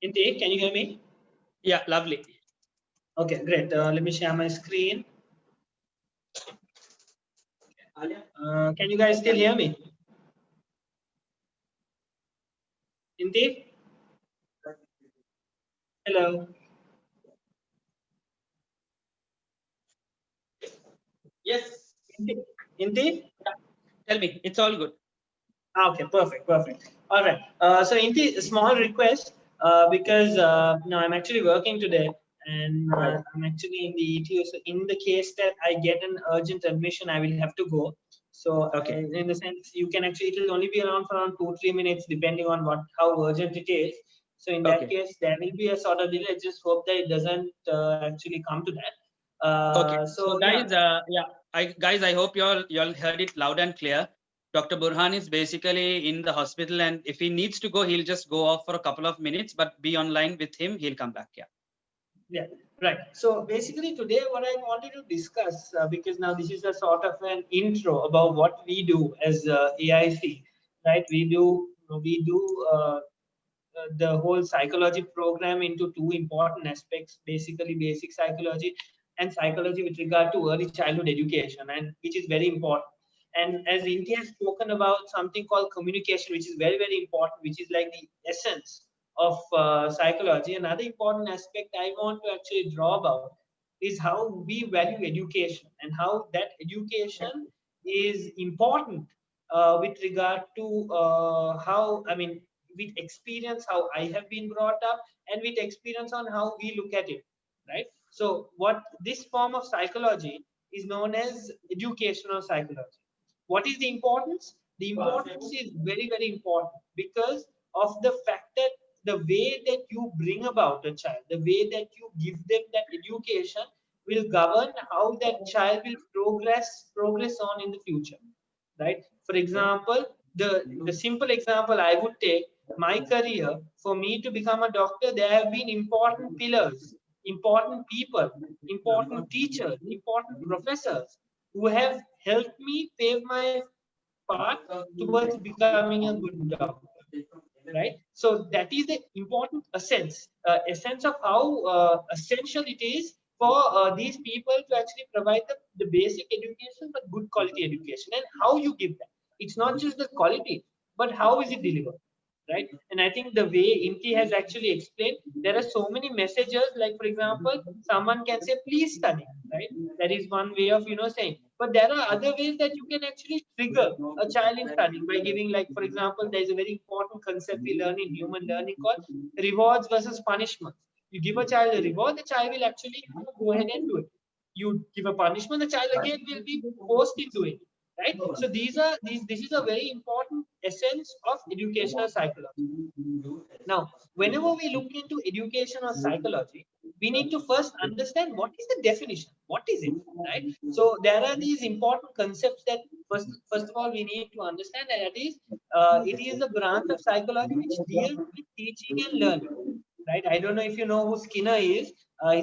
Indeed, can you hear me? Yeah, lovely. Okay, great. Let me share my screen. Can you guys still hear me? Indeed? Hello? Yes. Indeed? Tell me, it's all good. Okay, perfect. All right. So Inti, a small request, because no, I'm actually working today, and I'm actually in the ETU. So in the case that I get an urgent admission, I will have to go. So Okay. in the sense, you can actually, it will only be around for around 2-3 minutes, depending on how urgent it is. So in that case, there will be a sort of delay. I just hope that it doesn't actually come to that. Okay. So guys, guys, I hope you all heard it loud and clear. Dr. Burhan is basically in the hospital, and if he needs to go, he'll just go off for a couple of minutes, but be online with him. He'll come back. Yeah. Yeah, right. So basically today what I wanted to discuss, because now this is a sort of an intro about what we do as AIC, right? We do the whole psychology program into two important aspects, basically basic psychology and psychology with regard to early childhood education, and which is very important. And as India has spoken about something called communication, which is very, very important, which is like the essence of psychology. Another important aspect I want to actually draw about is how we value education and how that education is important with regard to how, I mean, with experience how I have been brought up, and with experience on how we look at it, right? So what this form of psychology is known as educational psychology. What is the importance? The importance is very, very important because of the fact that the way that you bring about a child, the way that you give them that education will govern how that child will progress on in the future, right? For example, the simple example I would take, my career, for me to become a doctor, there have been important pillars, important people, important teachers, important professors who have helped me pave my path towards becoming a good doctor, right? So that is the important essence of how essential it is for these people to actually provide the basic education, but good quality education, and how you give that. It's not just the quality, but how is it delivered, right? And I think the way Inti has actually explained, there are so many messages. Like for example, someone can say, "Please study," right? That is one way of saying. But there are other ways that you can actually trigger a child in studying by giving, like for example, there is a very important concept we learn in human learning called rewards versus punishments. You give a child a reward, the child will actually go ahead and do it. You give a punishment, the child again will be forced into it, right? So this is a very important essence of educational psychology. Now whenever we look into education or psychology, we need to first understand what is the definition, what is it, right? So there are these important concepts that first of all we need to understand, and that is it is a branch of psychology which deals with teaching and learning, right? I don't know if you know who Skinner is. He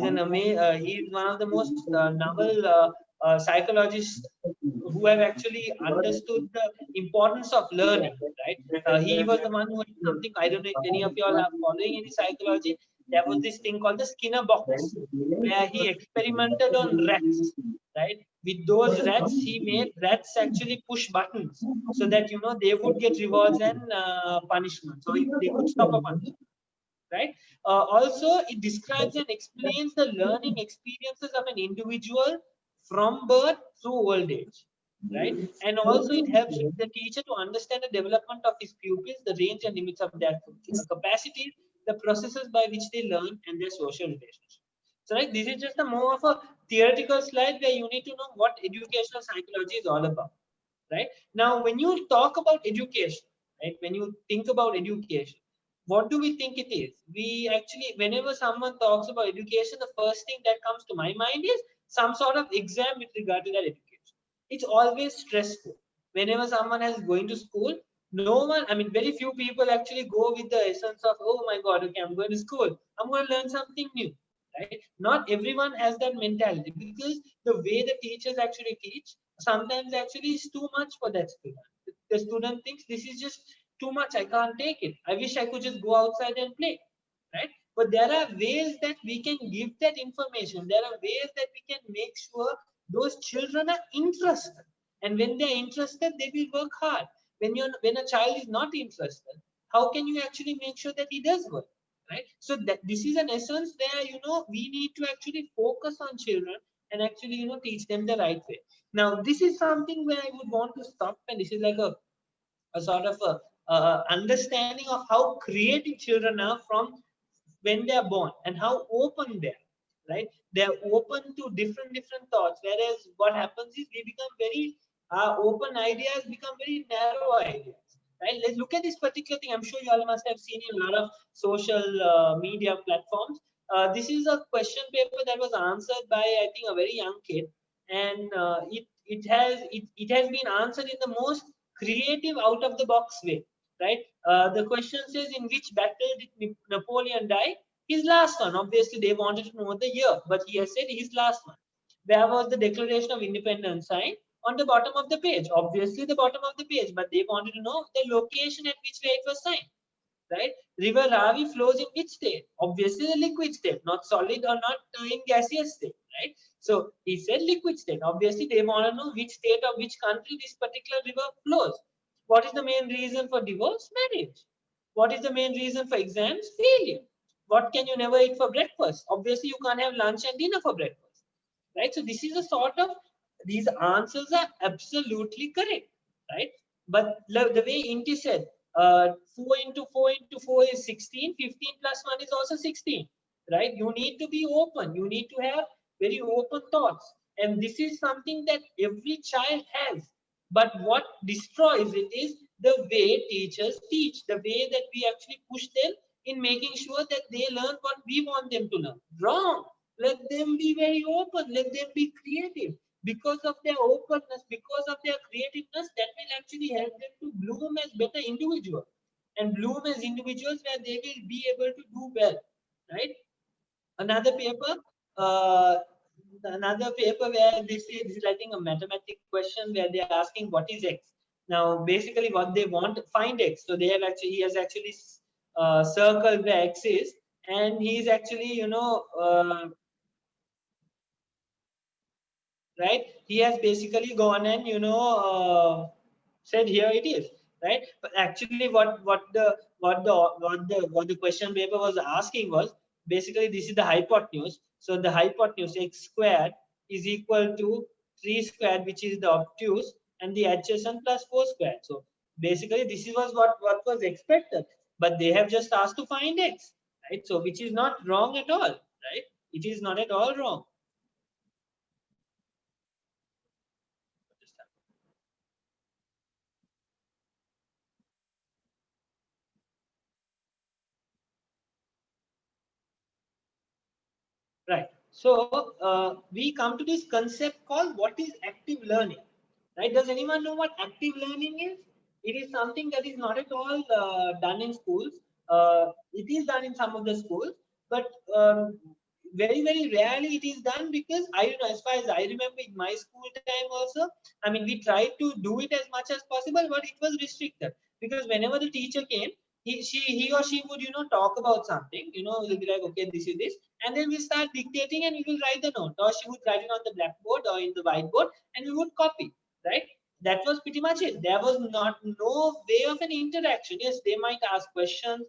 is one of the most novel psychologists who have actually understood the importance of learning, right? He was the one who had something, I don't know if any of you all are following any psychology. There was this thing called the Skinner box, where he experimented on rats, right? With those rats, he made rats actually push buttons so that they would get rewards and punishment, so they could stop a punishment. Right. Also, it describes and explains the learning experiences of an individual from birth through old age. Right. And also, it helps the teacher to understand the development of his pupils, the range and limits of their capacities, the processes by which they learn, and their social relationships. So, right, this is just a more of a theoretical slide where you need to know what educational psychology is all about. Right. Now, when you talk about education, right, when you think about education, what do we think it is? We actually, whenever someone talks about education, the first thing that comes to my mind is some sort of exam with regard to that education. It's always stressful. Whenever someone is going to school, no one, I mean, very few people actually go with the essence of, oh my God, okay, I'm going to school, I'm going to learn something new. Right? Not everyone has that mentality, because the way the teachers actually teach sometimes actually is too much for that student. The student thinks this is just too much, I can't take it, I wish I could just go outside and play. Right. But there are ways that we can give that information, there are ways that we can make sure those children are interested, and when they're interested they will work hard. When a child is not interested, how can you actually make sure that he does work? Right. So that this is an essence where we need to actually focus on children and actually teach them the right way. Now this is something where I would want to stop, and this is like a sort of a understanding of how creative children are from when they are born, and how open they are. Right. They're open to different thoughts, whereas what happens is we become very open ideas become very narrow ideas. Right. Let's look at this particular thing. I'm sure you all must have seen in a lot of social media platforms. This is a question paper that was answered by, I think, a very young kid, and it has been answered in the most creative, out of the box way. Right. The question says, in which battle did Napoleon die? His last one. Obviously, they wanted to know the year, but he has said his last one. Where was the Declaration of Independence signed? On the bottom of the page. Obviously, the bottom of the page, but they wanted to know the location at which where it was signed. Right? River Ravi flows in which state? Obviously, the liquid state, not solid or not in gaseous state. Right? So he said liquid state. Obviously, they want to know which state or which country this particular river flows. What is the main reason for divorce? Marriage. What is the main reason for exams? Failure. What can you never eat for breakfast? Obviously, you can't have lunch and dinner for breakfast. Right? So this is a sort of, these answers are absolutely correct. Right? But the way Inti said, 4 into 4 into 4 is 16, 15 plus 1 is also 16. Right? You need to be open. You need to have very open thoughts. And this is something that every child has. But what destroys it is the way teachers teach, the way that we actually push them in making sure that they learn what we want them to learn. Wrong. Let them be very open. Let them be creative. Because of their openness, because of their creativeness, that will actually help them to bloom as better individuals, and bloom as individuals where they will be able to do well. Right? Another paper, uh, another paper where this is, I think, a mathematical question where they're asking what is x. Now, basically, what they want, find x. So they have actually, he has actually circled where x is, and he's actually, right? He has basically gone and said here it is, right? But actually, what the question paper was asking was, basically, this is the hypotenuse. So the hypotenuse, x squared, is equal to 3 squared, which is the obtuse, and the adjacent plus 4 squared. So basically, this was what was expected, but they have just asked to find x, right? So which is not wrong at all, right? It is not at all wrong. Right. So we come to this concept called what is active learning. Right? Does anyone know what active learning is? It is something that is not at all done in schools. It is done in some of the schools, but very rarely it is done, because I don't know, as far as I remember in my school time also, I mean, we tried to do it as much as possible, but it was restricted, because whenever the teacher came, he or she would, talk about something, we'll be like, okay, this is this, and then we start dictating and we will write the note, or she would write it on the blackboard or in the whiteboard and we would copy, right? That was pretty much it. There was no way of an interaction. Yes, they might ask questions,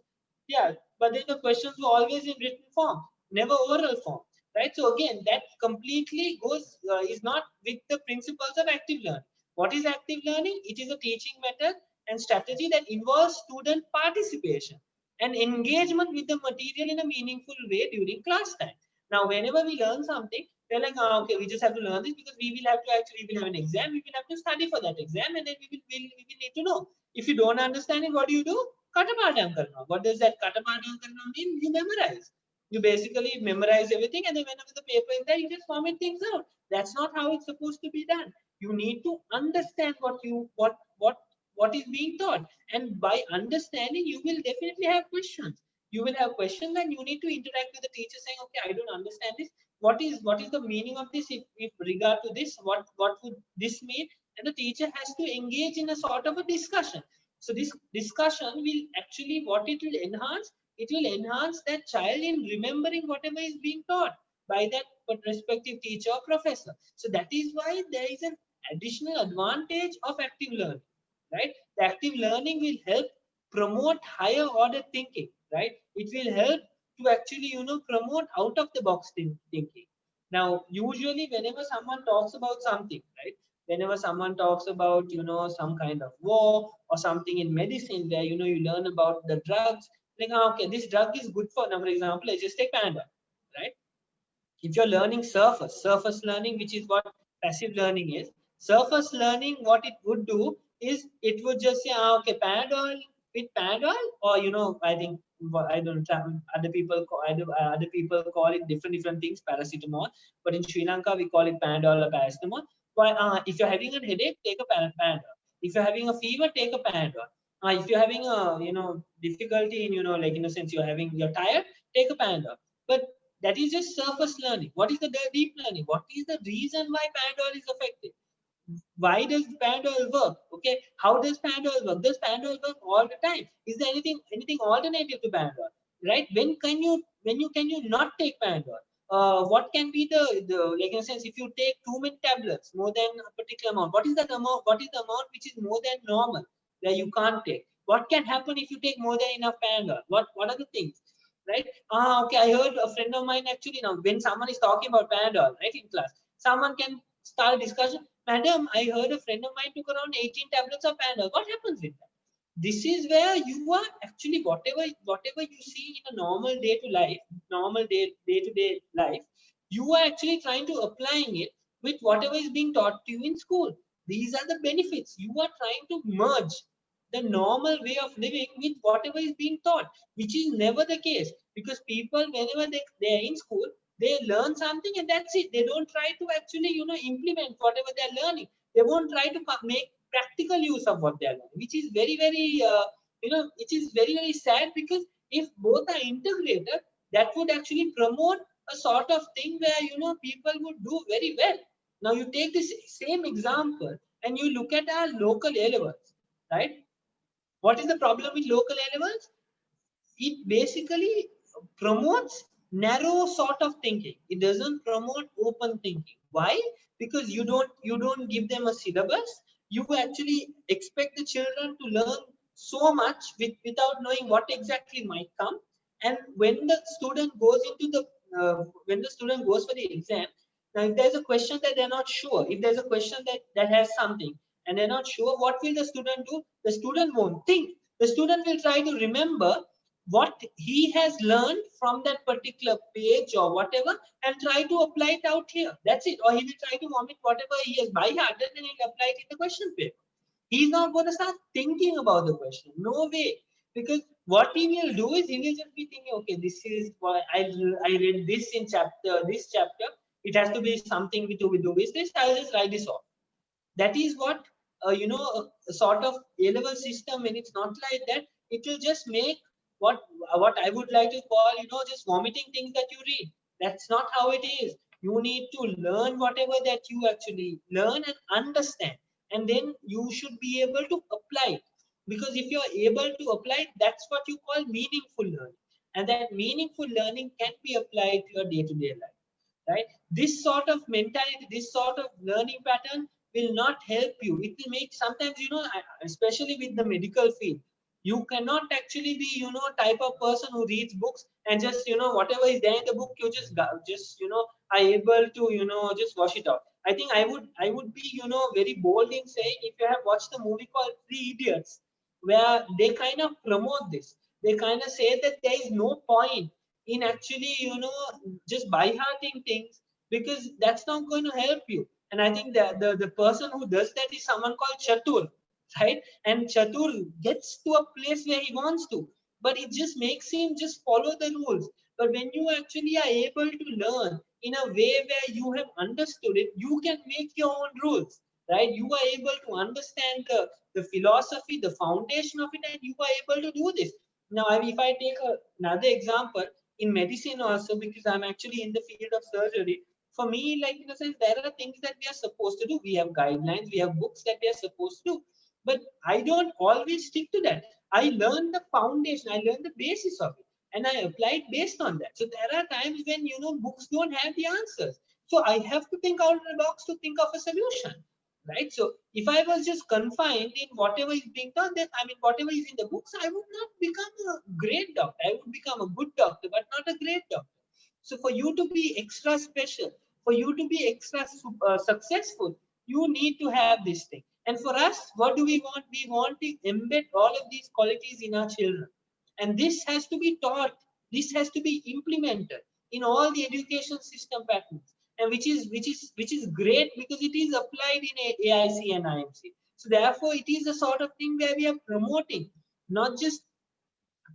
yeah, but then the questions were always in written form, never oral form, right? So again, that completely goes is not with the principles of active learning. What is active learning? It is a teaching method and strategy that involves student participation and engagement with the material in a meaningful way during class time. Now, whenever we learn something, we're like, oh, okay, we just have to learn this because we will have to actually, we will have an exam, we will have to study for that exam, and then we will need to know. If you don't understand it, what do? Katapadam karna. What does that katapadam karna mean? You memorize. You basically memorize everything, and then whenever the paper is there, you just vomit things out. That's not how it's supposed to be done. You need to understand what is being taught, and by understanding, you will definitely have questions. You will have questions, and you need to interact with the teacher, saying, "Okay, I don't understand this. What is the meaning of this? If regard to this, what would this mean?" And the teacher has to engage in a sort of a discussion. So this discussion will actually, what it will enhance, it will enhance that child in remembering whatever is being taught by that respective teacher or professor. So that is why there is an additional advantage of active learning, right? The active learning will help promote higher order thinking, right? It will help to actually, promote out of the box thinking. Now, usually whenever someone talks about something, right? Whenever someone talks about, some kind of war or something in medicine where, you learn about the drugs, like, okay, this drug is good for, now, for example, let's just take Panadol, right? If you're learning surface learning, which is what passive learning is, surface learning, what it would do is it would just say, okay, Panadol with Panadol, or, I think, I don't know, other people call it different things, paracetamol, but in Sri Lanka we call it Panadol or paracetamol. But if you're having a headache, take a Panadol. If you're having a fever, take a Panadol. If you're having a, difficulty in, like, in a sense, you're tired, take a Panadol. But that is just surface learning. What is the deep learning? What is the reason why Panadol is effective? Why does Panadol work? Okay, how does Panadol work? Does Panadol work all the time? Is there anything alternative to Panadol? Right? When can you not take Panadol? What can be the, like, in a sense, if you take too many tablets, more than a particular amount, what is that amount? What is the amount which is more than normal that you can't take? What can happen if you take more than enough Panadol? What are the things? Right? Okay, I heard a friend of mine actually, now when someone is talking about Panadol, right, in class, someone can start a discussion. Madam, I heard a friend of mine took around 18 tablets of Panadol. What happens with that? This is where you are actually, whatever you see in a normal day-to-day life, you are actually trying to applying it with whatever is being taught to you in school. These are the benefits. You are trying to merge the normal way of living with whatever is being taught, which is never the case, because people, whenever they are in school, they learn something and that's it. They don't try to actually, implement whatever they're learning. They won't try to make practical use of what they're learning, which is very, it is very sad, because if both are integrated, that would actually promote a sort of thing where, people would do very well. Now you take this same example and you look at our local A levels, right? What is the problem with local A levels? It basically promotes narrow sort of thinking. It doesn't promote open thinking. Why? Because you don't give them a syllabus. You actually expect the children to learn so much without knowing what exactly might come. And when the student goes into the when the student goes for the exam, now if there's a question that they're not sure, if there's a question that has something and they're not sure, what will the student do? The student won't think. The student will try to remember what he has learned from that particular page or whatever, and try to apply it out here. That's it. Or he will try to vomit whatever he has by heart, and then he'll apply it in the question paper. He's not going to start thinking about the question. No way. Because what he will do is he will just be thinking, okay, this is why I read this in this chapter. It has to be something to do with this. I'll just write this off. That is what, a sort of A-level system, when it's not like that, it will just make what I would like to call, just vomiting things that you read. That's not how it is. You need to learn whatever that you actually learn and understand, and then you should be able to apply it. Because if you're able to apply it, that's what you call meaningful learning. And that meaningful learning can be applied to your day-to-day life, right? This sort of mentality, this sort of learning pattern will not help you. It will make sometimes, especially with the medical field, you cannot actually be, type of person who reads books and just, whatever is there in the book, you are able to, just wash it out. I think I would be, very bold in saying, if you have watched the movie called Three Idiots, where they kind of promote this, they kind of say that there is no point in actually, just by hearting things, because that's not going to help you. And I think that the person who does that is someone called Chatur, right? And Chatur gets to a place where he wants to, but it just makes him just follow the rules. But when you actually are able to learn in a way where you have understood it, you can make your own rules, right? You are able to understand the philosophy, the foundation of it, and you are able to do this. Now, if I take another example, in medicine also, because I'm actually in the field of surgery, for me, like in a sense, there are things that we are supposed to do. We have guidelines, we have books that we are supposed to do. But I don't always stick to that. I learn the foundation, I learn the basis of it, and I apply it based on that. So there are times when, books don't have the answers. So I have to think out of the box to think of a solution, right? So if I was just confined in whatever is being done, then I mean, whatever is in the books, I would not become a great doctor. I would become a good doctor, but not a great doctor. So for you to be extra special, for you to be extra successful, you need to have this thing. And for us, what do we want? We want to embed all of these qualities in our children. And this has to be taught. This has to be implemented in all the education system patterns, and which is great because it is applied in AIC and IMC. So therefore, it is a sort of thing where we are promoting not just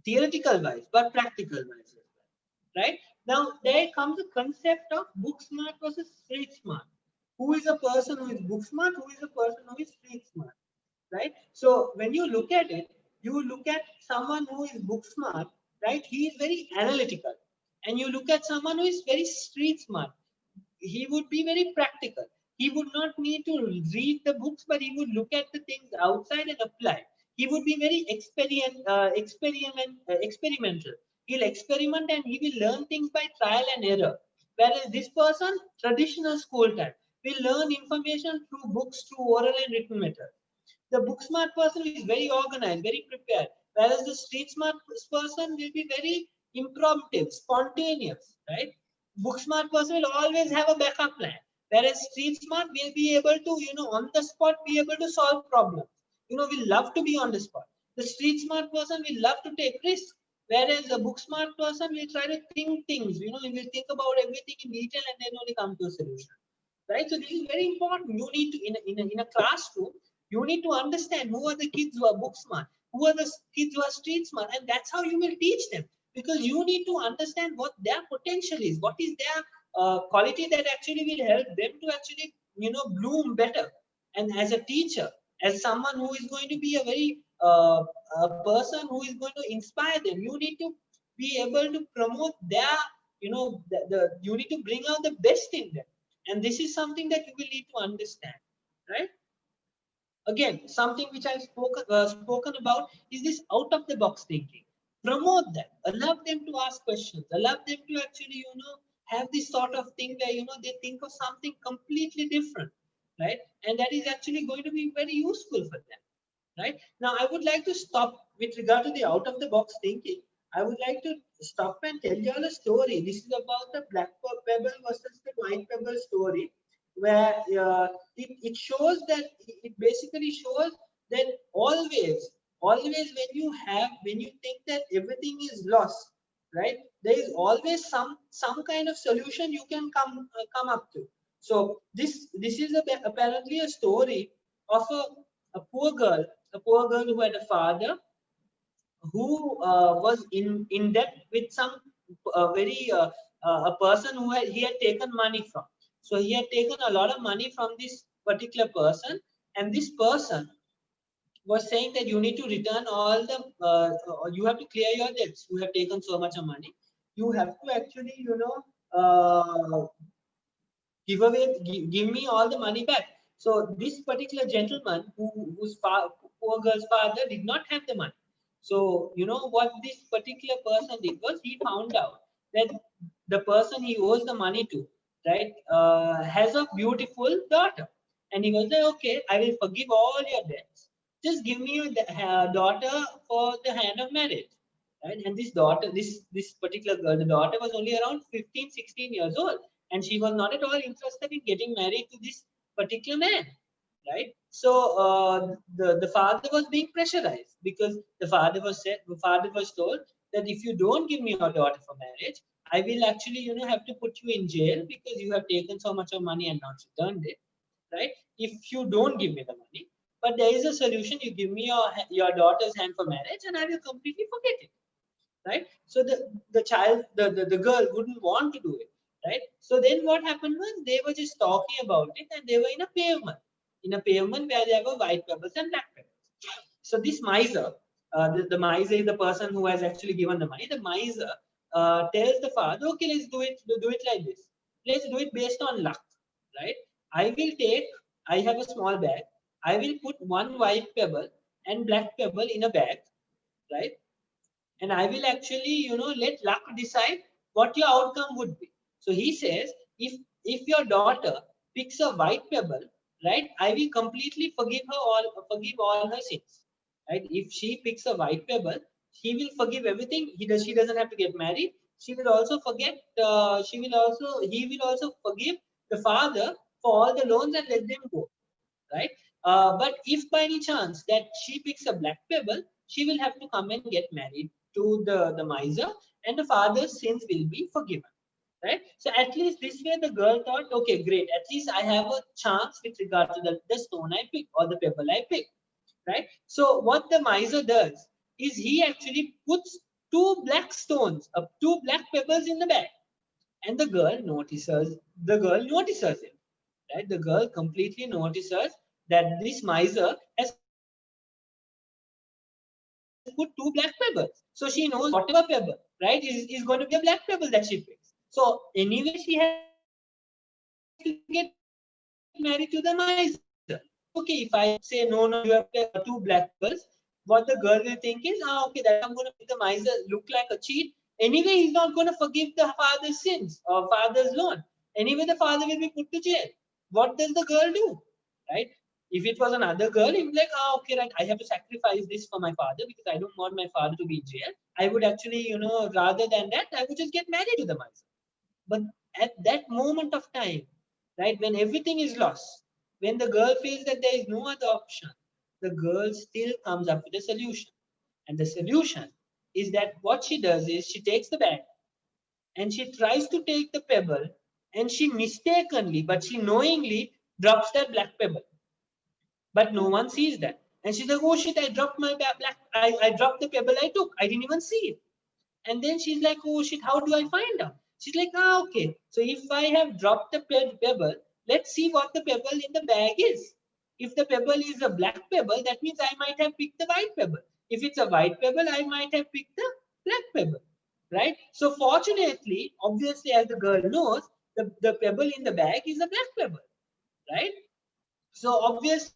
theoretical wise but practical wise as well, right? Now there comes the concept of book smart versus street smart. Who is a person who is book smart? Who is a person who is street smart? Right? So when you look at it, you look at someone who is book smart, right? He is very analytical. And you look at someone who is very street smart. He would be very practical. He would not need to read the books, but he would look at the things outside and apply. He would be very experimental. He'll experiment and he will learn things by trial and error. Whereas this person, traditional school type, will learn information through books, through oral and written method. The book smart person is very organized, very prepared, whereas the street smart person will be very impromptu, spontaneous, right? Book smart person will always have a backup plan, whereas street smart will be able to, on the spot, be able to solve problems. Will love to be on the spot. The street smart person will love to take risks, whereas the book smart person will try to think things. He will think about everything in detail and then only come to a solution, right? So this is very important. You need to, in a classroom, you need to understand who are the kids who are book smart, who are the kids who are street smart, and that's how you will teach them, because you need to understand what their potential is, what is their quality that actually will help them to actually, bloom better. And as a teacher, as someone who is going to be a very a person who is going to inspire them, you need to be able to promote their, you need to bring out the best in them. And this is something that you will need to understand, right? Again, something which I've spoken about is this out of the box thinking. Promote them, allow them to ask questions, allow them to actually, have this sort of thing where, they think of something completely different, right? And that is actually going to be very useful for them, right? Now, I would like to stop with regard to the out of the box thinking. I would like to stop and tell you all a story. This is about the black pebble versus the white pebble story, where it shows that it basically shows that always when you think that everything is lost, right? There is always some kind of solution you can come up to. So this is apparently a story of a poor girl, who had a father who was in debt with some very a person who he had taken money from. So he had taken a lot of money from this particular person, and this person was saying that you need to return all the you have to clear your debts. You have taken so much of money. You have to actually, give me all the money back. So this particular gentleman whose poor girl's father did not have the money. So, you know, what this particular person did was he found out that the person he owes the money to, right, has a beautiful daughter. And he was like, okay, I will forgive all your debts. Just give me your daughter for the hand of marriage. Right? And this daughter, this particular girl, the daughter was only around 15, 16 years old. And she was not at all interested in getting married to this particular man. Right? So the father was being pressurized because the father was told that if you don't give me your daughter for marriage, I will actually, you know, have to put you in jail because you have taken so much of money and not returned it. Right? If you don't give me the money, but there is a solution. You give me your daughter's hand for marriage, and I will completely forget it. Right? So the child, the girl wouldn't want to do it. Right? So then what happened was they were just talking about it, and they were in a pavement where there were white pebbles and black pebbles. So this miser, the miser is the person who has actually given the money. The miser tells the father, okay, let's do it like this. Let's do it based on luck. Right? I have a small bag. I will put one white pebble and black pebble in a bag. Right? And I will actually, you know, let luck decide what your outcome would be. So he says, if your daughter picks a white pebble, right, I will completely forgive all her sins. Right? If she picks a white pebble, he will forgive everything. She doesn't have to get married. She will also forget. He will also forgive the father for all the loans and let them go. Right? But if by any chance that she picks a black pebble, she will have to come and get married to the miser, and the father's sins will be forgiven. Right? So at least this way the girl thought, okay, great. At least I have a chance with regard to the stone I pick or the pebble I pick. Right? So what the miser does is he actually puts two black pebbles in the bag, and the girl notices it. Right? The girl completely notices that this miser has put two black pebbles. So she knows whatever pebble, right, is going to be a black pebble that she picks. So anyway, she has to get married to the miser. Okay, if I say no, you have two black pebbles, what the girl will think is, okay, that I'm going to make the miser look like a cheat. Anyway, he's not going to forgive the father's sins or father's loan. Anyway, the father will be put to jail. What does the girl do? Right? If it was another girl, he'd be like, okay, right, I have to sacrifice this for my father because I don't want my father to be in jail. I would actually, you know, rather than that, I would just get married to the miser. But at that moment of time, right, when everything is lost, when the girl feels that there is no other option, the girl still comes up with a solution. And the solution is that what she does is she takes the bag and she tries to take the pebble, and she mistakenly, but she knowingly drops that black pebble. But no one sees that. And she's like, oh shit, I dropped my I dropped the pebble I took. I didn't even see it. And then she's like, oh shit, how do I find out? She's like, okay. So if I have dropped the pebble, let's see what the pebble in the bag is. If the pebble is a black pebble, that means I might have picked the white pebble. If it's a white pebble, I might have picked the black pebble. Right? So fortunately, obviously, as the girl knows, the pebble in the bag is a black pebble. Right? So obviously,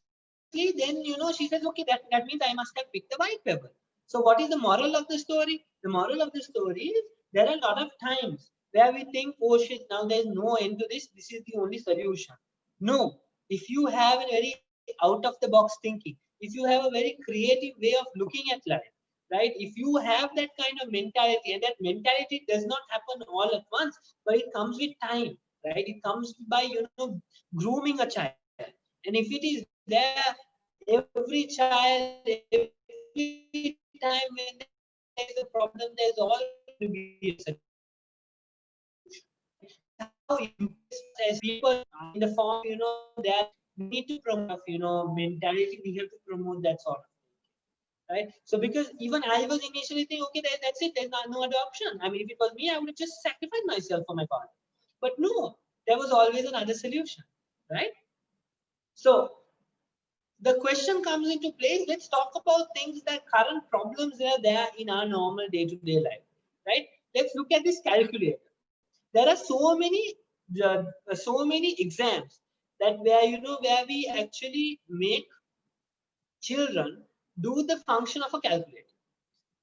then, you know, she says, okay, that means I must have picked the white pebble. So what is the moral of the story? The moral of the story is there are a lot of times where we think, oh shit, now there's no end to this. This is the only solution. No, if you have a very out of the box thinking, if you have a very creative way of looking at life, right? If you have that kind of mentality, and that mentality does not happen all at once, but it comes with time, right? It comes by, you know, grooming a child. And if it is there, every child, every time when there is a problem, there's always to be a solution. How as people in the form, you know, that we need to promote, you know, mentality, we have to promote that sort of thing. Right? So because even I was initially thinking, okay, that's it, there's no other option. I mean, if it was me, I would have just sacrificed myself for my father. But no, there was always another solution. Right? So the question comes into place. Let's talk about things that current problems that are there in our normal day-to-day life, right? Let's look at this calculator. There are so many exams that where we actually make children do the function of a calculator.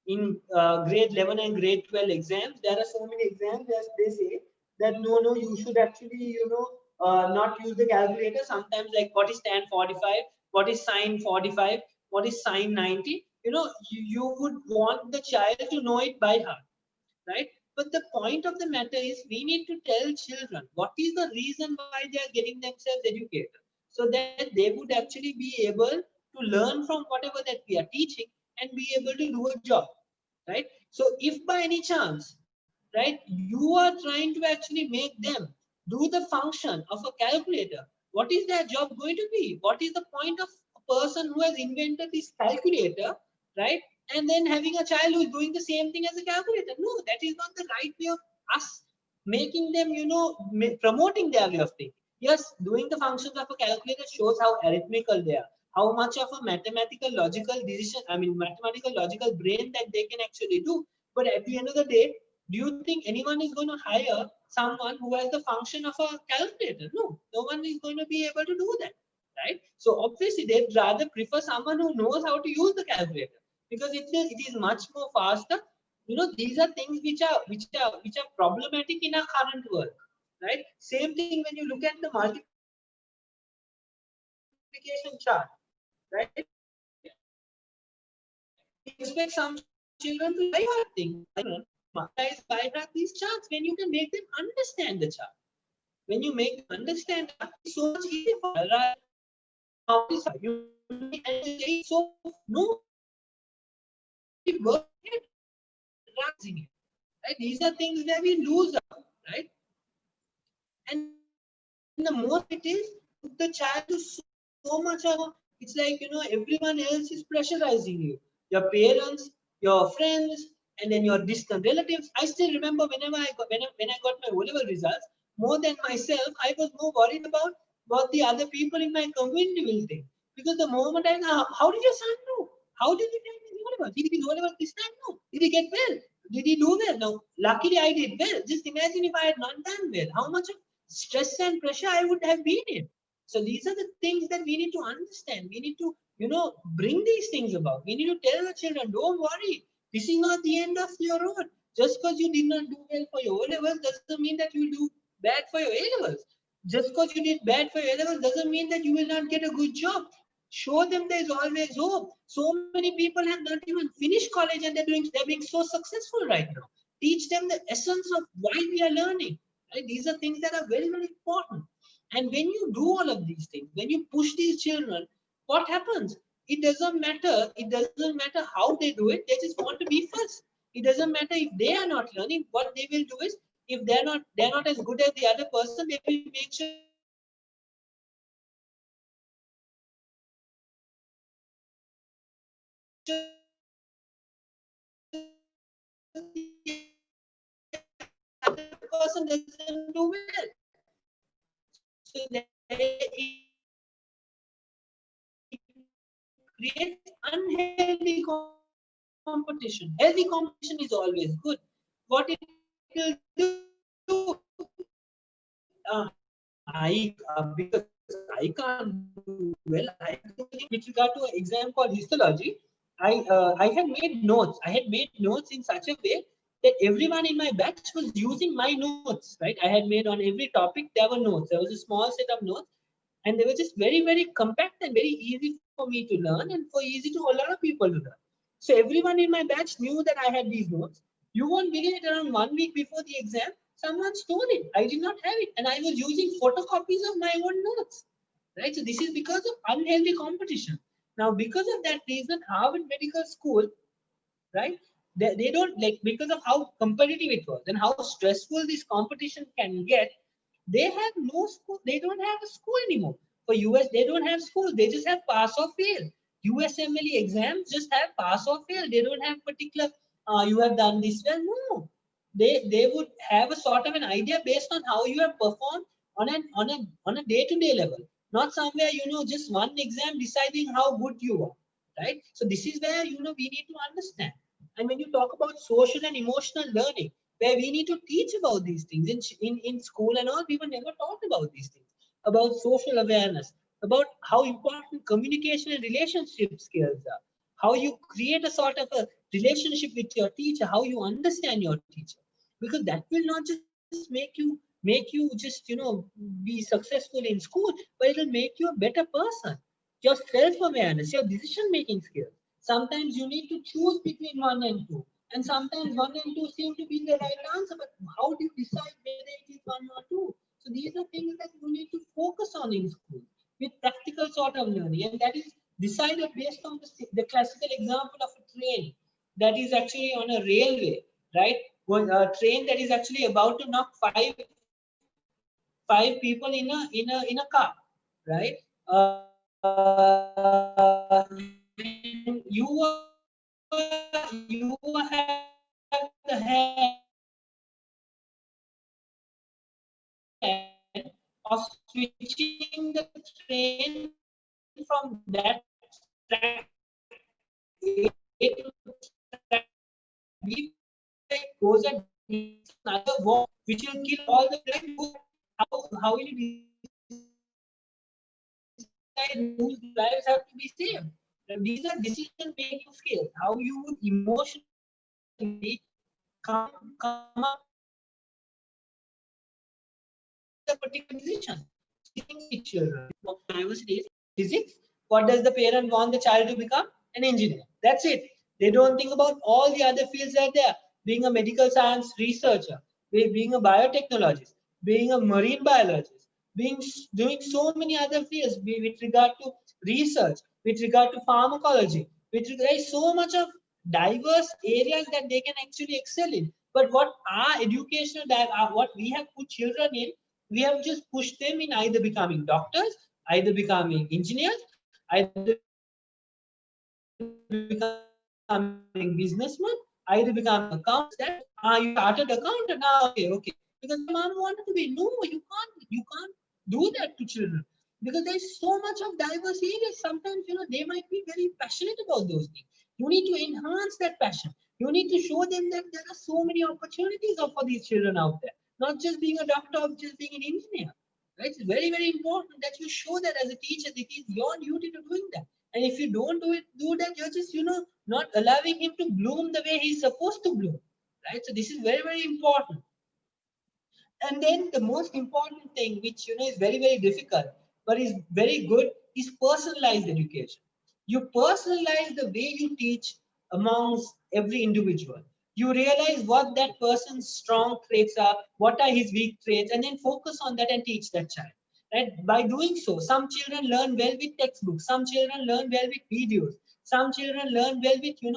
In grade 11 and grade 12 exams, there are so many exams that they say that no, you should actually, not use the calculator. Sometimes like what is tan 45, what is sine 45, what is sine 90. You would want the child to know it by heart, right? But the point of the matter is we need to tell children what is the reason why they are getting themselves educated, so that they would actually be able to learn from whatever that we are teaching and be able to do a job, right? So if by any chance, right, you are trying to actually make them do the function of a calculator, what is their job going to be? What is the point of a person who has invented this calculator, right? And then having a child who is doing the same thing as a calculator. No, that is not the right way of us making them, promoting their way of thinking. Yes, doing the functions of a calculator shows how arithmetical they are, how much of a mathematical logical decision, mathematical logical brain that they can actually do. But at the end of the day, do you think anyone is going to hire someone who has the function of a calculator? No, no one is going to be able to do that, right? So obviously they'd rather prefer someone who knows how to use the calculator, because it is much more faster. These are things which are problematic in our current world, right? Same thing when you look at the multiplication chart, right? We expect some children to by heart things. Guys by heart these charts when you can make them understand the chart. When you make them understand, it's so much easier for them. How is you and so no it works rising it. Right? These are things where we lose out, right? And the more it is, the child is so much of it's like everyone else is pressurizing you. Your parents, your friends, and then your distant relatives. I still remember whenever when I got my O-level results, more than myself, I was more worried about what the other people in my community will think. Because the moment I know, how did your son do? How did he take his O-level? Did he do O-level this time? No. Did he get well? Did he do well? No. Luckily, I did well. Just imagine if I had not done well. How much of stress and pressure I would have been in. So these are the things that we need to understand. We need to, bring these things about. We need to tell the children, don't worry. This is not the end of your road. Just because you did not do well for your O-levels doesn't mean that you will do bad for your A-levels. Just because you did bad for your A-levels doesn't mean that you will not get a good job. Show them there's always hope. So many people have not even finished college and they're being so successful right now. Teach them the essence of why we are learning. Right? These are things that are very, very important. And when you do all of these things, when you push these children, what happens? It doesn't matter. It doesn't matter how they do it. They just want to be first. It doesn't matter if they are not learning. What they will do is, if they're not as good as the other person, they will make sure the person doesn't do well. So it creates unhealthy competition. Healthy competition is always good. What it will do, because I can't do well. With regard to an exam called histology, I had made notes. I had made notes in such a way that everyone in my batch was using my notes. Right? I had made on every topic there were notes. There was a small set of notes, and they were just very, very compact and very easy for me to learn and for easy to a lot of people to learn. So everyone in my batch knew that I had these notes. You won't believe it, around 1 week before the exam, someone stole it. I did not have it. And I was using photocopies of my own notes. Right? So this is because of unhealthy competition. Now, because of that reason, Harvard Medical School, right? They don't like, because of how competitive it was and how stressful this competition can get, they have no school. They don't have a school anymore. For US, they don't have schools. They just have pass or fail. USMLE exams just have pass or fail. They don't have particular, you have done this well. No. They would have a sort of an idea based on how you have performed on a day-to-day level. Not somewhere, just one exam deciding how good you are. Right? So this is where, we need to understand. And when you talk about social and emotional learning, where we need to teach about these things in school and all, we were never taught about these things, about social awareness, about how important communication and relationship skills are. how you create a sort of a relationship with your teacher, how you understand your teacher, because that will not just make you just be successful in school, but it'll make you a better person. Your self-awareness, your decision-making skills. Sometimes you need to choose between one and two, and sometimes one and two seem to be the right answer. But how do you decide whether it is one or two? So these are things that you need to focus on in school with practical sort of learning, and that is decided based on the classical example of a train that is actually on a railway, right? A train that is actually about to knock five people in a car, right? You have the hand of switching the train from that track A to track B, goes at another walk, which will kill all the train. How will you decide whose lives have to be saved? These are decision making skills. How you would emotionally come up with a particular decision. Children. Diversity is physics. What does the parent want the child to become? An engineer. That's it. They don't think about all the other fields that are there. Being a medical science researcher, being a biotechnologist, being a marine biologist, doing so many other fields with regard to research, with regard to pharmacology, there is so much of diverse areas that they can actually excel in. But what our educational what we have put children in, we have just pushed them in either becoming doctors, either becoming engineers, either becoming businessmen, either becoming accountants. That you started accountant now, okay, because your mom wanted to be. No, you can't do that to children, because there's so much of diverse areas. Sometimes they might be very passionate about those things. You need to enhance that passion. You need to show them that there are so many opportunities for these children out there. Not just being a doctor or just being an engineer. Right? It's very, very important that you show that as a teacher, it is your duty to doing that. And if you don't do that, you're just, not allowing him to bloom the way he's supposed to bloom. Right? So this is very, very important. And then the most important thing, which is very, very difficult, but is very good, is personalized education. You personalize the way you teach amongst every individual. You realize what that person's strong traits are, what are his weak traits, and then focus on that and teach that child. Right? By doing so, some children learn well with textbooks, some children learn well with videos, some children learn well with your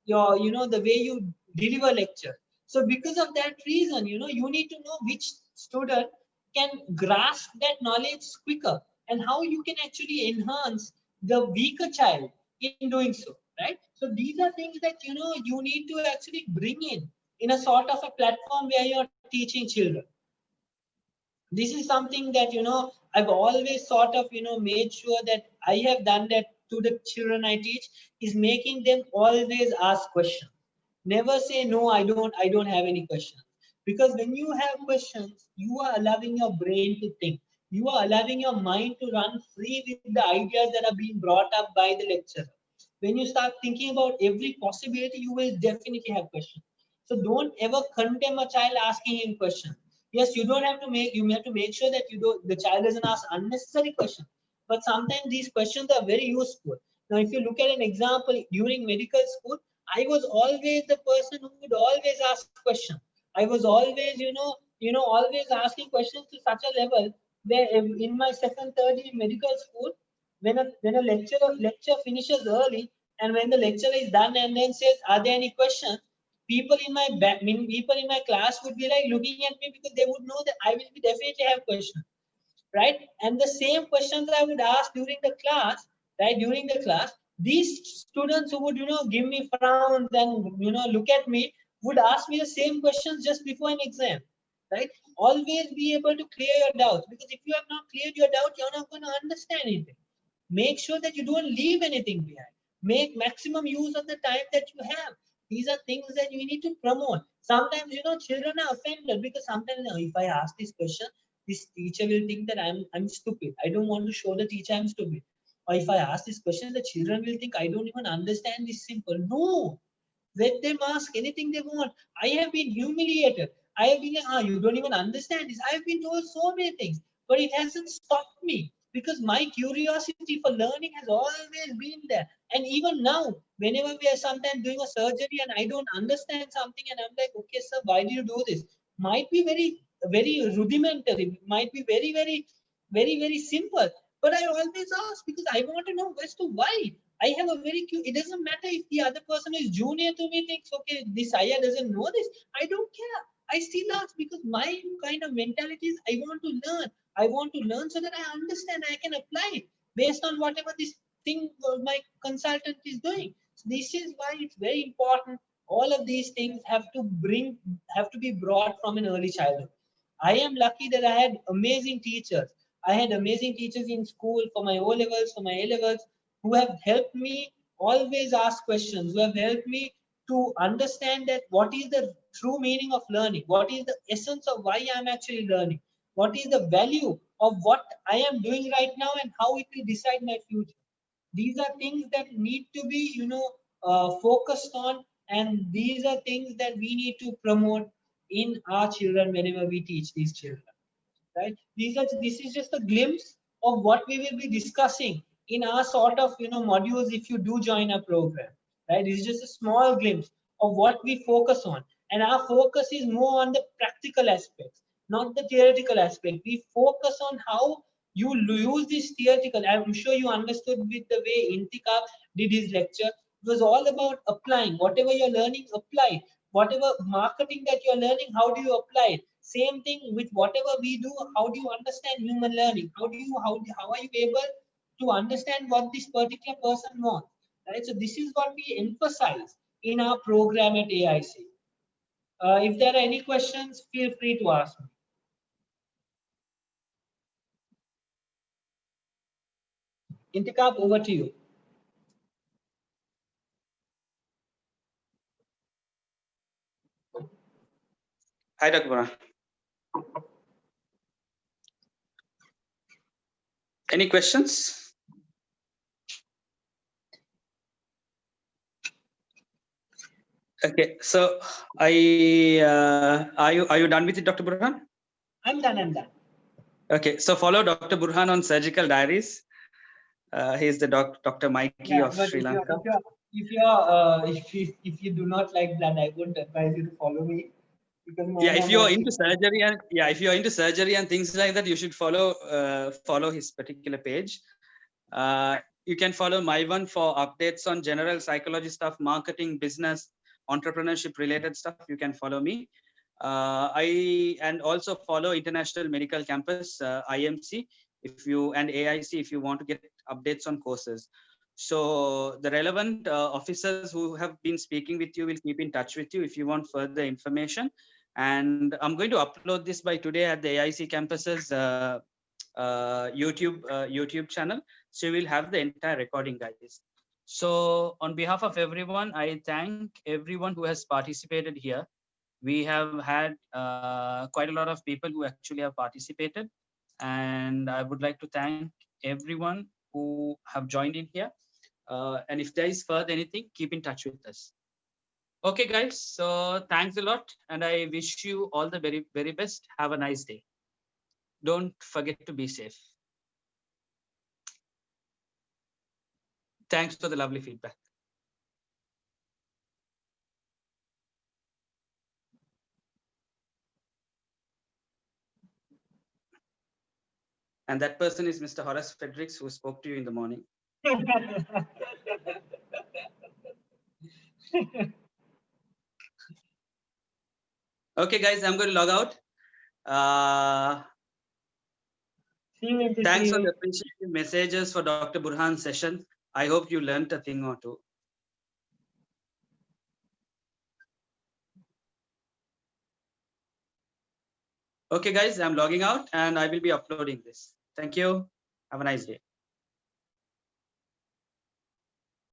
the way you deliver lecture. So because of that reason, you need to know which student can grasp that knowledge quicker and how you can actually enhance the weaker child in doing so, right? So these are things that, you need to actually bring in a sort of a platform where you're teaching children. This is something that, I've always sort of, made sure that I have done that to the children I teach, is making them always ask questions. Never say, no, I don't have any questions. Because when you have questions, you are allowing your brain to think. You are allowing your mind to run free with the ideas that are being brought up by the lecturer. When you start thinking about every possibility, you will definitely have questions. So don't ever condemn a child asking him questions. Yes, you have to make sure that the child doesn't ask unnecessary questions. But sometimes these questions are very useful. Now, if you look at an example during medical school, I was always the person who would always ask questions. I was always, always asking questions to such a level where in my second, third year medical school, when a lecture finishes early, and when the lecturer is done and then says, "Are there any questions?" People in my class would be like looking at me, because they would know that I will be definitely have questions, right? And the same questions I would ask during the class, right? During the class, these students who would, give me frowns and, look at me, would ask me the same questions just before an exam, right? Always be able to clear your doubts, because if you have not cleared your doubt, you're not going to understand anything. Make sure that you don't leave anything behind. Make maximum use of the time that you have. These are things that you need to promote. Sometimes, children are offended, because sometimes, if I ask this question, this teacher will think that I'm stupid. I don't want to show the teacher I'm stupid. or if I ask this question, the children will think I don't even understand this simple. No, let them ask anything they want. I have been humiliated. I have been, you don't even understand this. I have been told so many things, but it hasn't stopped me because my curiosity for learning has always been there. And even now, whenever we are sometimes doing a surgery and I don't understand something, and I'm like, okay, sir, why do you do this? Might be very rudimentary, might be very simple. But I always ask because I want to know as to why. I have a very cute, it doesn't matter if the other person is junior to me, thinks, okay, this Aya doesn't know this. I don't care. I still ask because my kind of mentality is I want to learn. I want to learn so that I understand, I can apply it based on whatever this thing my consultant is doing. So this is why it's very important. All of these things have to be brought from an early childhood. I am lucky that I had amazing teachers. I had amazing teachers in school for my O levels, for my A levels, who have helped me always ask questions, who have helped me to understand that what is the true meaning of learning, what is the essence of why I'm actually learning, what is the value of what I am doing right now, and how it will decide my future. These are things that need to be, focused on, and these are things that we need to promote in our children whenever we teach these children. Right? This is just a glimpse of what we will be discussing in our sort of modules if you do join our program. Right? This is just a small glimpse of what we focus on, and our focus is more on the practical aspects, not the theoretical aspect. We focus on how you use this theoretical. I'm sure you understood with the way Intikab did his lecture. It was all about applying whatever you're learning. Apply whatever marketing that you're learning. How do you apply it? Same thing with whatever we do. How do you understand human learning? How are you able to understand what this particular person wants? Right. So this is what we emphasize in our program at AIC. If there are any questions, feel free to ask me. Intikab, over to you. Hi, Dr. Burhan. Any questions? Okay, so are you done with it, Dr. Burhan? I'm done. Okay, so follow Dr. Burhan on Surgical Diaries. He's the Dr. Mikey of Sri Lanka. If you do not like blood, I wouldn't advise you to follow me. Because if you're into surgery and things like that, you should follow his particular page. You can follow my one for updates on general psychology stuff, marketing, business, entrepreneurship related stuff. You can follow me. And also follow International Medical Campus, IMC, and AIC if you want to get updates on courses. So the relevant officers who have been speaking with you will keep in touch with you if you want further information. And I'm going to upload this by today at the AIC Campus's YouTube channel. So you will have the entire recording, guys. So on behalf of everyone, I thank everyone who has participated here. We have had quite a lot of people who actually have participated. And I would like to thank everyone who have joined in here. And if there is further anything, keep in touch with us. Okay, guys. So thanks a lot. And I wish you all the very, very best. Have a nice day. Don't forget to be safe. Thanks for the lovely feedback. And that person is Mr. Horace Fredericks, who spoke to you in the morning. Okay, guys, I'm going to log out. Thanks for the appreciative messages for Dr. Burhan's session. I hope you learned a thing or two. Okay, guys, I'm logging out and I will be uploading this. Thank you. Have a nice day.